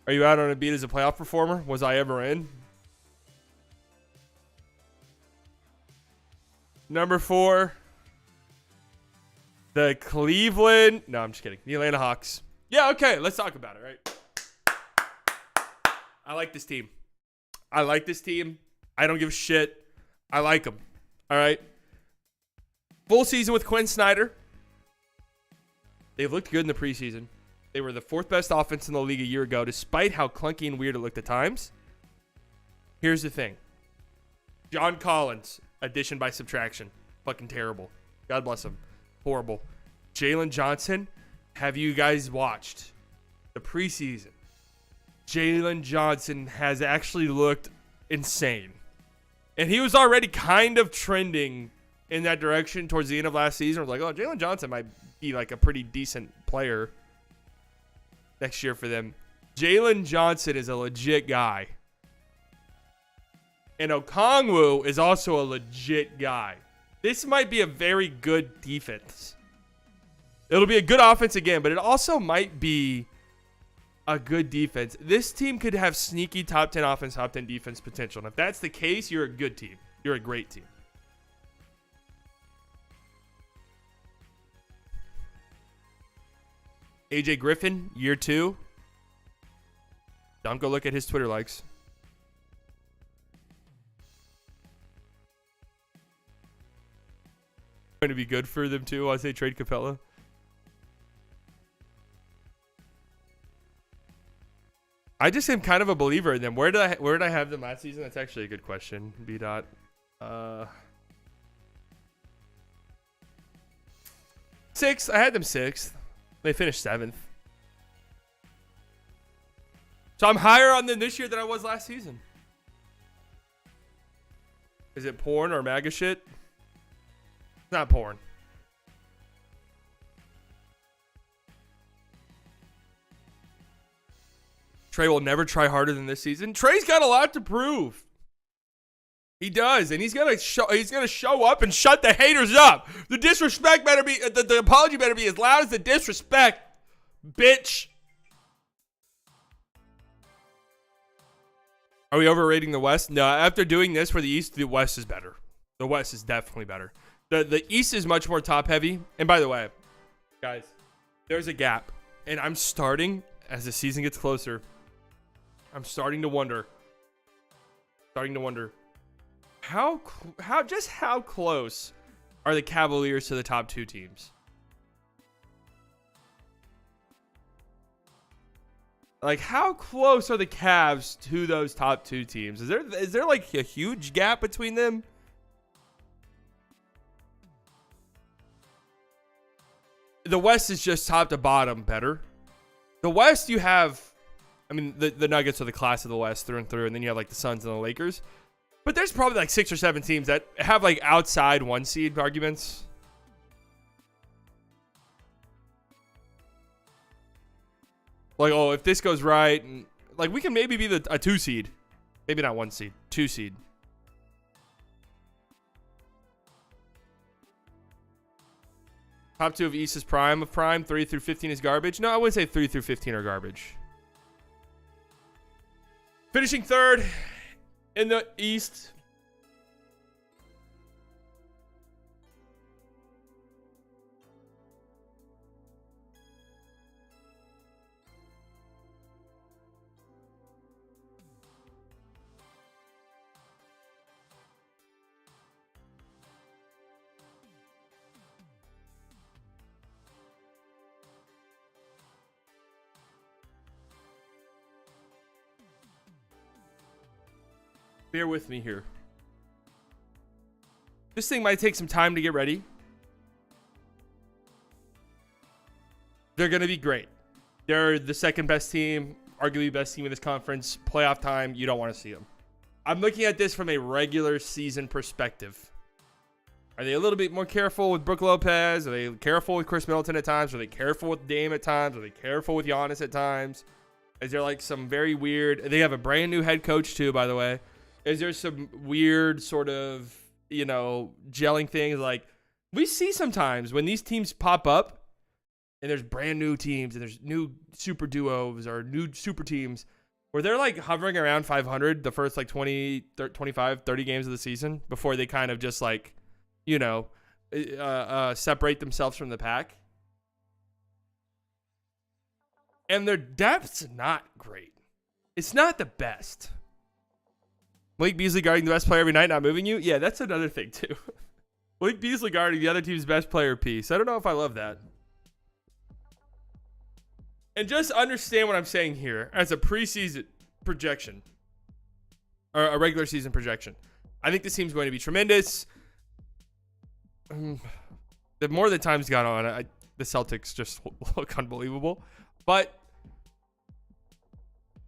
Are you out on Embiid as a playoff performer? Was I ever in? Number 4, the Cleveland. No, I'm just kidding. The Atlanta Hawks. Yeah, okay. Let's talk about it, right? I like this team. I don't give a shit. I like them. All right. Full season with Quinn Snyder. They've looked good in the preseason. They were the 4th best offense in the league a year ago, despite how clunky and weird it looked at times. Here's the thing. John Collins. Addition by subtraction. Fucking terrible. God bless him. Horrible. Jalen Johnson, have you guys watched the preseason? Jalen Johnson has actually looked insane. And he was already kind of trending in that direction towards the end of last season. I was like, oh, Jalen Johnson might be like a pretty decent player next year for them. Jalen Johnson is a legit guy. And Okongwu is also a legit guy. This might be a very good defense. It'll be a good offense again, but it also might be a good defense. This team could have sneaky top 10 offense, top 10 defense potential. And if that's the case, you're a good team. You're a great team. AJ Griffin, year 2. Don't go look at his Twitter likes. Going to be good for them too. I say trade Capella. I just am kind of a believer in them. Where did I have them last season? That's actually a good question. B dot. 6th. I had them 6th. They finished 7th. So I'm higher on them this year than I was last season. Is it porn or MAGA shit? It's not porn. Trey will never try harder than this season. Trey's got a lot to prove. He does, and he's gonna show up and shut the haters up. The disrespect better be the apology better be as loud as the disrespect, bitch. Are we overrating the West? No. After doing this for the East, the West is better. The West is definitely better. The East is much more top heavy. And by the way, guys, there's a gap, and I'm starting as the season gets closer. I'm starting to wonder. How close are the Cavaliers to the top 2 teams? Like, how close are the Cavs to those top 2 teams? Is there like a huge gap between them? The West is just top to bottom better. The West, you have, I mean, the Nuggets are the class of the West through and through, and then you have like the Suns and the Lakers. But there's probably like 6 or 7 teams that have like outside 1 seed arguments. Like, oh, if this goes right, and like we can maybe be a 2 seed. Maybe not 1 seed, 2 seed. Top 2 of East is prime of prime. 3 through 15 is garbage. No, I wouldn't say 3 through 15 are garbage. Finishing 3rd in the East. Bear with me here. This thing might take some time to get ready. They're going to be great. They're the second best team, arguably best team in this conference. Playoff time, you don't want to see them. I'm looking at this from a regular season perspective. Are they a little bit more careful with Brook Lopez? Are they careful with Chris Middleton at times? Are they careful with Dame at times? Are they careful with Giannis at times? Is there like some very weird... They have a brand new head coach too, by the way. Is there some weird sort of, gelling things? Like, we see sometimes when these teams pop up and there's brand new teams and there's new super duos or new super teams where they're like hovering around 500 the first like 20, 25, 30 games of the season before they kind of just like, separate themselves from the pack. And their depth's not great. It's not the best. Malik Beasley guarding the best player every night, not moving you? Yeah, that's another thing, too. Malik Beasley guarding the other team's best player piece. I don't know if I love that. And just understand what I'm saying here as a preseason projection. Or a regular season projection. I think this team's going to be tremendous. The more the time's gone on, the Celtics just look unbelievable. But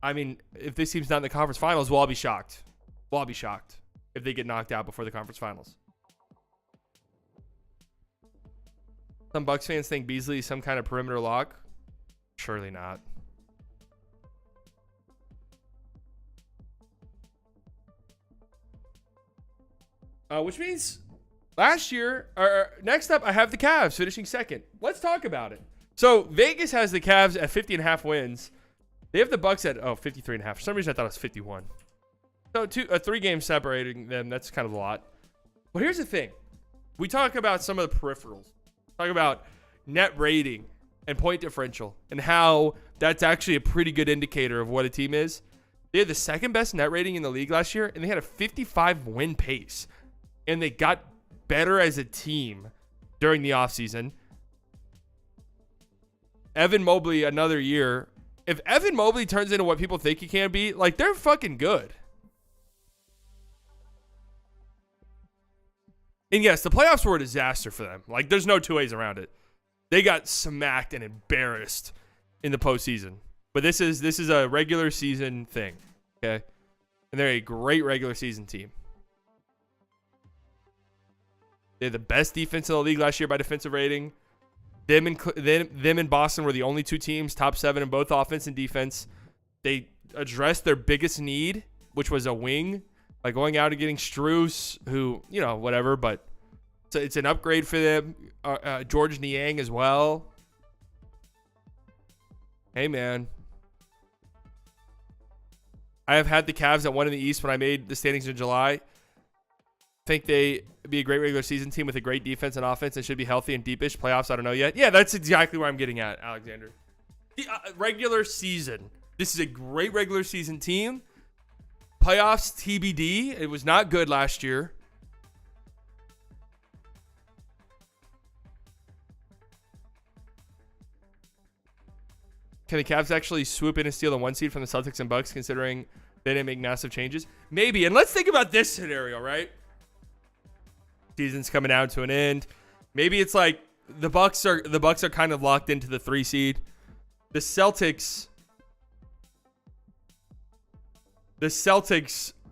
I mean, if this team's not in the conference finals, we'll all be shocked. We'll all be shocked if they get knocked out before the conference finals. Some Bucks fans think Beasley is some kind of perimeter lock. Surely not. Which means last year, or next up, I have the Cavs finishing second. Let's talk about it. So Vegas has the Cavs at 50.5 wins. They have the Bucks at 53.5. For some reason, I thought it was 51. So 3 games separating them. That's kind of a lot. But here's the thing. We talk about some of the peripherals. Talk about net rating and point differential and how that's actually a pretty good indicator of what a team is. They had the second best net rating in the league last year, and they had a 55 win pace. And they got better as a team during the offseason. Evan Mobley, another year. If Evan Mobley turns into what people think he can be, like, they're fucking good. And yes, the playoffs were a disaster for them. Like, there's no two ways around it. They got smacked and embarrassed in the postseason. But this is a regular season thing, okay? And they're a great regular season team. They had the best defense in the league last year by defensive rating. Them and Boston were the only 2 teams, top 7 in both offense and defense. They addressed their biggest need, which was a wing. Like going out and getting Strus, who, you know, whatever, but it's an upgrade for them. George Niang as well. Hey, man. I have had the Cavs at 1 in the East when I made the standings in July. Think they be a great regular season team with a great defense and offense and should be healthy and deepish. Playoffs, I don't know yet. Yeah, that's exactly where I'm getting at, Alexander. The regular season. This is a great regular season team. Playoffs, TBD. It was not good last year. Can the Cavs actually swoop in and steal the 1 seed from the Celtics and Bucks, considering they didn't make massive changes? Maybe. And let's think about this scenario, right? Season's coming down to an end. Maybe it's like the Bucks are kind of locked into the 3 seed. The Celtics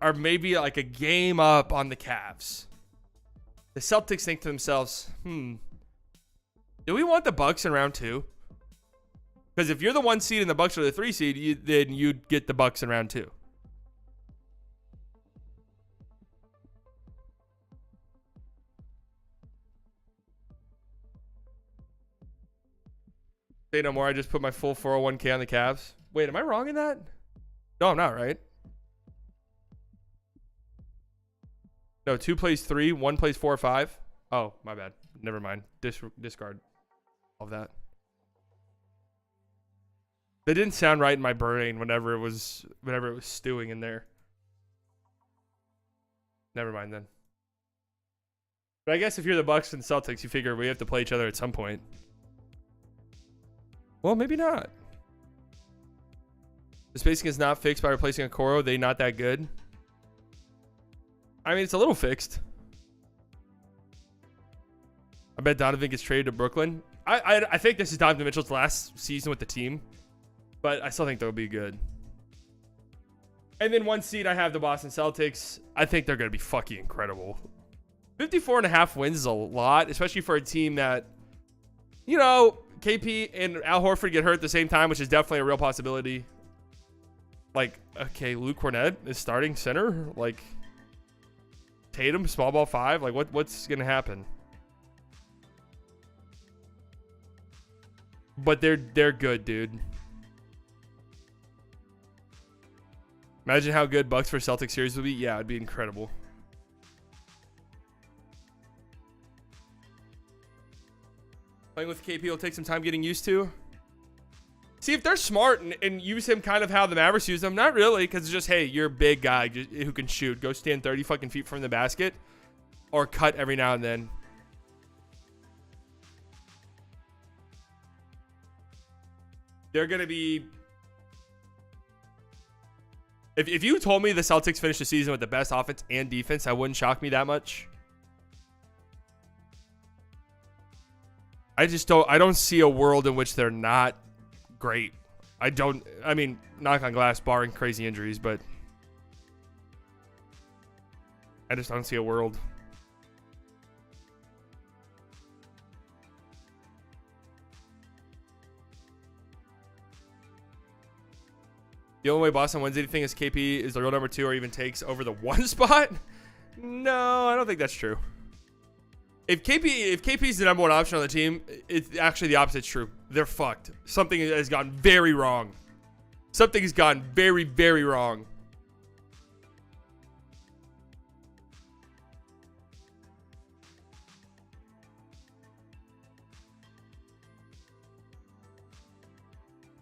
are maybe like a game up on the Cavs. The Celtics think to themselves, do we want the Bucks in round 2? Because if you're the 1 seed and the Bucks are the 3 seed, then you'd get the Bucks in round 2. Say no more. I just put my full 401k on the Cavs. Wait, am I wrong in that? No, I'm not, right? No, 2 plays 3, 1 plays 4 or 5. Oh, my bad. Never mind. Discard all of that. That didn't sound right in my brain whenever it was stewing in there. Never mind then. But I guess if you're the Bucks and Celtics, you figure we have to play each other at some point. Well, maybe not. The spacing is not fixed by replacing a Okoro. They not that good. I mean, it's a little fixed. I bet Donovan gets traded to Brooklyn. I think this is Donovan Mitchell's last season with the team, but I still think they'll be good. And then 1 seed, I have the Boston Celtics. I think they're going to be fucking incredible. 54.5 wins is a lot, especially for a team that, you know, KP and Al Horford get hurt at the same time, which is definitely a real possibility. Like, okay, Luke Cornett is starting center. Like, Tatum, small ball 5. Like, what's going to happen? But they're good, dude. Imagine how good Bucks for Celtics series would be. Yeah, it'd be incredible. Playing with KP will take some time getting used to. See, if they're smart and use him kind of how the Mavericks use him, not really, because it's just, hey, you're a big guy who can shoot. Go stand 30 fucking feet from the basket or cut every now and then. They're going to be... If you told me the Celtics finished the season with the best offense and defense, that wouldn't shock me that much. I don't see a world in which they're not great. I mean, knock on glass, barring crazy injuries, but I just don't see a world. The only way Boston wins anything is KP is the real number 2 or even takes over the 1 spot. No, I don't think that's true. If KP is the number 1 option on the team, it's actually the opposite's true. They're fucked. Something has gone very wrong. Something has gone very, very wrong.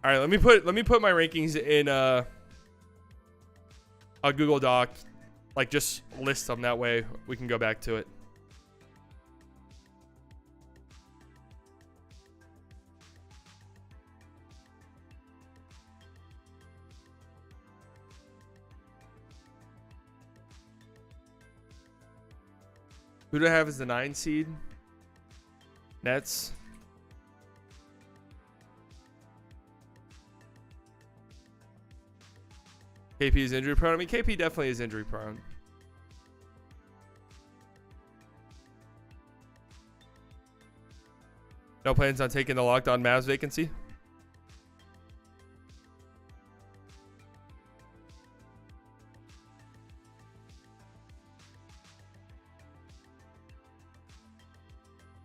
All right, let me put my rankings in a Google Doc, like just list them, that way we can go back to it. Who do I have as the 9 seed? Nets. KP is injury prone. I mean, KP definitely is injury prone. No plans on taking the locked on Mavs vacancy?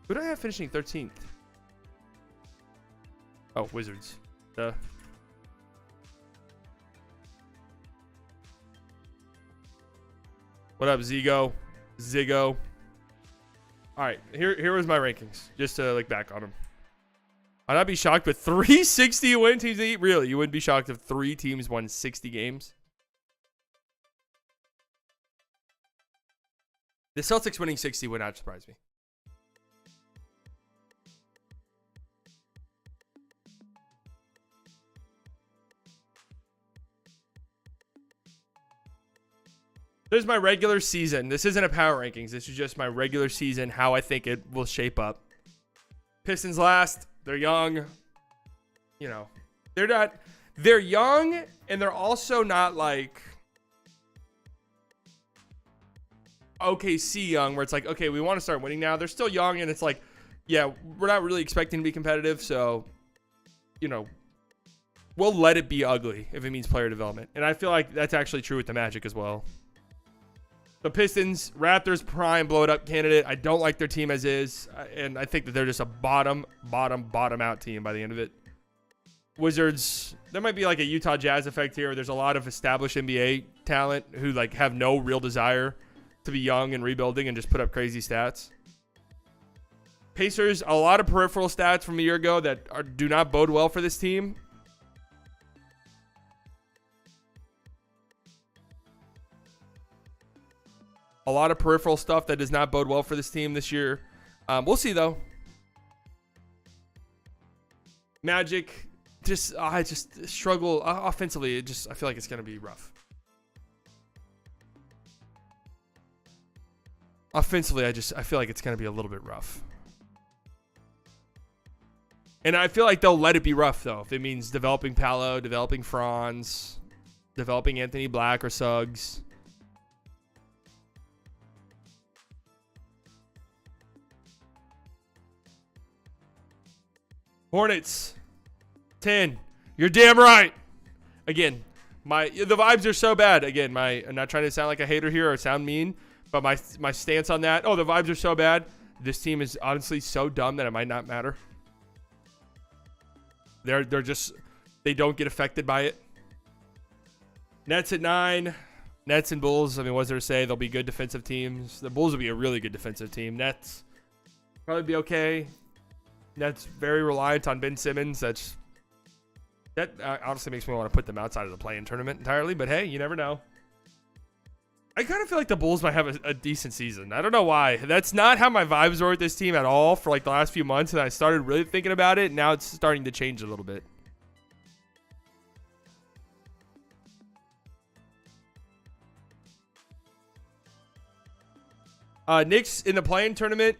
Who do I have finishing 13th? Oh, Wizards. What up, Zigo? Ziggo. All right, here was my rankings, just to look back on them. I'd not be shocked with 360 win teams. Really, you wouldn't be shocked if 3 teams won 60 games. The Celtics winning 60 would not surprise me. There's my regular season. This isn't a power rankings. This is just my regular season, how I think it will shape up. Pistons last. They're young. You know, they're young, and they're also not like OKC young, where it's like, okay, we want to start winning now. They're still young, and it's like, yeah, we're not really expecting to be competitive. So, you know, we'll let it be ugly if it means player development. And I feel like that's actually true with the Magic as well. The Pistons, Raptors, prime blow it up candidate. I don't like their team as is, and I think that they're just a bottom out team by the end of it. Wizards, there might be like a Utah Jazz effect here. There's a lot of established NBA talent who like have no real desire to be young and rebuilding and just put up crazy stats. Pacers, a lot of peripheral stats from a year ago that do not bode well for this team. A lot of peripheral stuff that does not bode well for this team this year. We'll see, though. Magic, I just struggle offensively. I feel like it's going to be rough. Offensively, I feel like it's going to be a little bit rough. And I feel like they'll let it be rough, though, if it means developing Paolo, developing Franz, developing Anthony Black or Suggs. Hornets, 10. You're damn right. Again, the vibes are so bad. Again, I'm not trying to sound like a hater here or sound mean, but my stance on that. Oh, the vibes are so bad. This team is honestly so dumb that it might not matter. They don't get affected by it. Nets at 9. Nets and Bulls. I mean, what's there to say? They'll be good defensive teams. The Bulls will be a really good defensive team. Nets probably be okay. Nets very reliant on Ben Simmons. That honestly makes me want to put them outside of the play-in tournament entirely. But hey, you never know. I kind of feel like the Bulls might have a decent season. I don't know why. That's not how my vibes were with this team at all for like the last few months. And I started really thinking about it. And now it's starting to change a little bit. Knicks in the play-in tournament.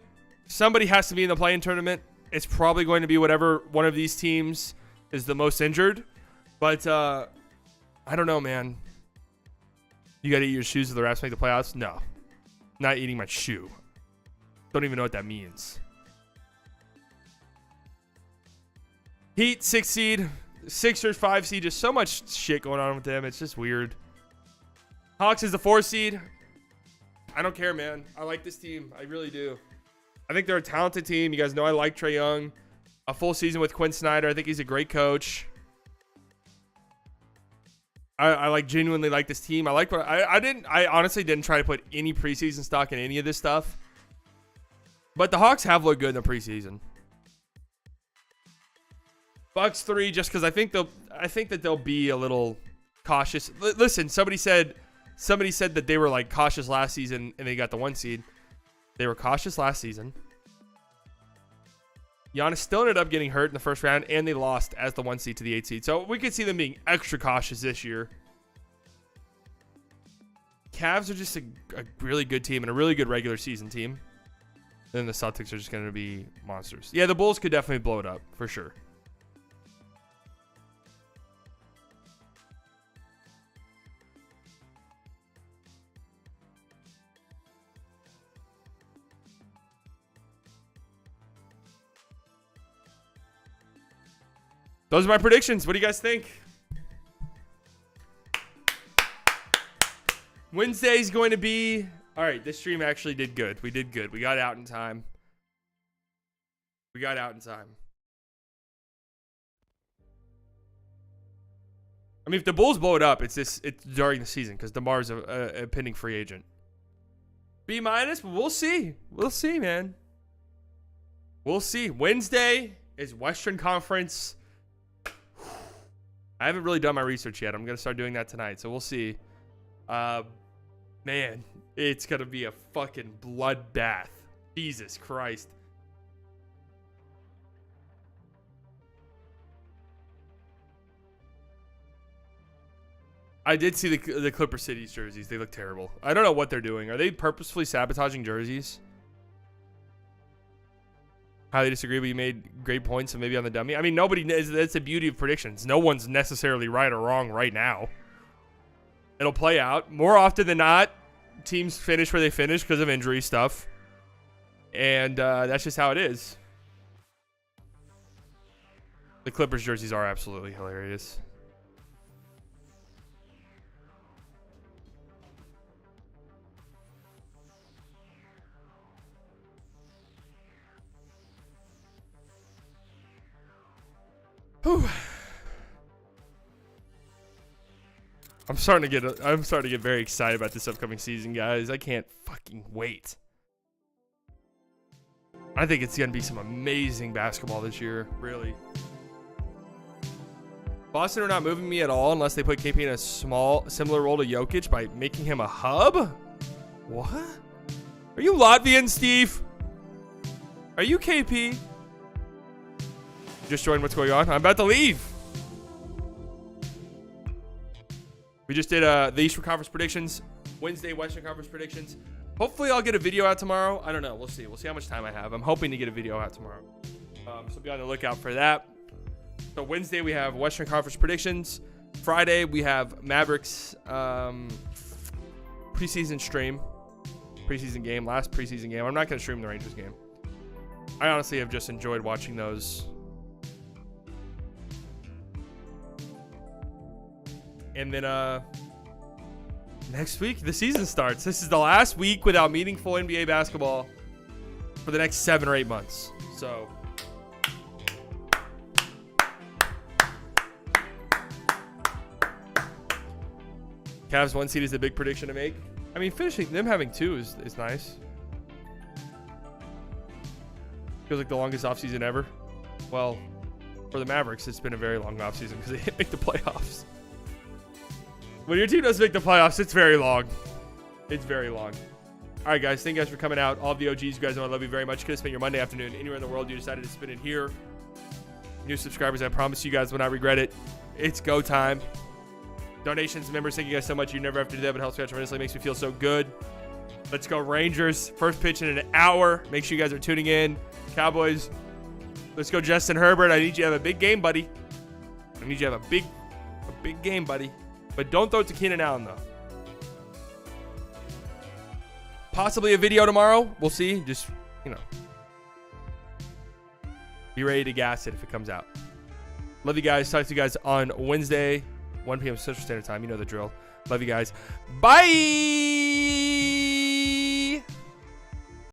Somebody has to be in the play-in tournament. it's probably going to be whatever one of these teams is the most injured. But I don't know, man. You got to eat your shoes if the Raps make the playoffs? No. Not eating my shoe. Don't even know what that means. Heat, 6 seed. Sixers, 5 seed. Just so much shit going on with them. It's just weird. Hawks is the 4 seed. I don't care, man. I like this team. I really do. I think they're a talented team. You guys know I like Trae Young. A full season with Quinn Snyder. I think he's a great coach. I like genuinely like this team. I honestly didn't try to put any preseason stock in any of this stuff. But the Hawks have looked good in the preseason. Bucks 3, just because I think that they'll be a little cautious. Listen, somebody said that they were like cautious last season and they got the 1 seed. They were cautious last season. Giannis still ended up getting hurt in the first round, and they lost as the 1 seed to the 8 seed. So we could see them being extra cautious this year. Cavs are just a really good team and a really good regular season team. Then the Celtics are just going to be monsters. Yeah, the Bulls could definitely blow it up for sure. Those are my predictions. What do you guys think? Wednesday's going to be... All right, this stream actually did good. We did good. We got out in time. I mean, if the Bulls blow it up, it's during the season because DeMar's a pending free agent. B-, but we'll see. We'll see, man. We'll see. Wednesday is Western Conference. I haven't really done my research yet. I'm going to start doing that tonight, so we'll see. Man, it's going to be a fucking bloodbath. Jesus Christ. I did see the Clipper Cities jerseys. They look terrible. I don't know what they're doing. Are they purposefully sabotaging jerseys? Highly disagree, but you made great points and maybe on the dummy. I mean, nobody knows. That's the beauty of predictions. No one's necessarily right or wrong right now. It'll play out. More often than not, teams finish where they finish because of injury stuff. And that's just how it is. The Clippers jerseys are absolutely hilarious. Whew. I'm starting to get very excited about this upcoming season, guys. I can't fucking wait. I think it's gonna be some amazing basketball this year, really. Boston are not moving me at all unless they put KP in a similar role to Jokic by making him a hub. What? Are you Latvian, Steve? Are you KP? Just joined. What's going on? I'm about to leave. We just did the Eastern Conference predictions. Wednesday, Western Conference predictions. Hopefully, I'll get a video out tomorrow. I don't know. We'll see. We'll see how much time I have. I'm hoping to get a video out tomorrow. So be on the lookout for that. So Wednesday, we have Western Conference predictions. Friday, we have Mavericks preseason stream. Preseason game. Last preseason game. I'm not going to stream the Rangers game. I honestly have just enjoyed watching those. And then next week, the season starts. This is the last week without meaningful NBA basketball for the next 7 or 8 months. So, Cavs 1 seed is a big prediction to make. I mean, finishing them having 2 is nice. Feels like the longest offseason ever. Well, for the Mavericks, it's been a very long offseason because they didn't make the playoffs. When your team doesn't make the playoffs, it's very long. It's very long. All right, guys. Thank you guys for coming out. All of the OGs, you guys know I love you very much. You could have spent your Monday afternoon anywhere in the world. You decided to spend it here. New subscribers, I promise you guys will not regret it. It's go time. Donations, members, thank you guys so much. You never have to do that, but it helps me out tremendously. It makes me feel so good. Let's go Rangers. First pitch in an hour. Make sure you guys are tuning in. Cowboys, Let's go, Justin Herbert. I need you to have a big game, buddy. I need you to have a big game, buddy. But don't throw it to Keenan Allen, though. Possibly a video tomorrow. We'll see. Just, be ready to gas it if it comes out. Love you guys. Talk to you guys on Wednesday, 1 p.m. Central Standard Time. You know the drill. Love you guys. Bye.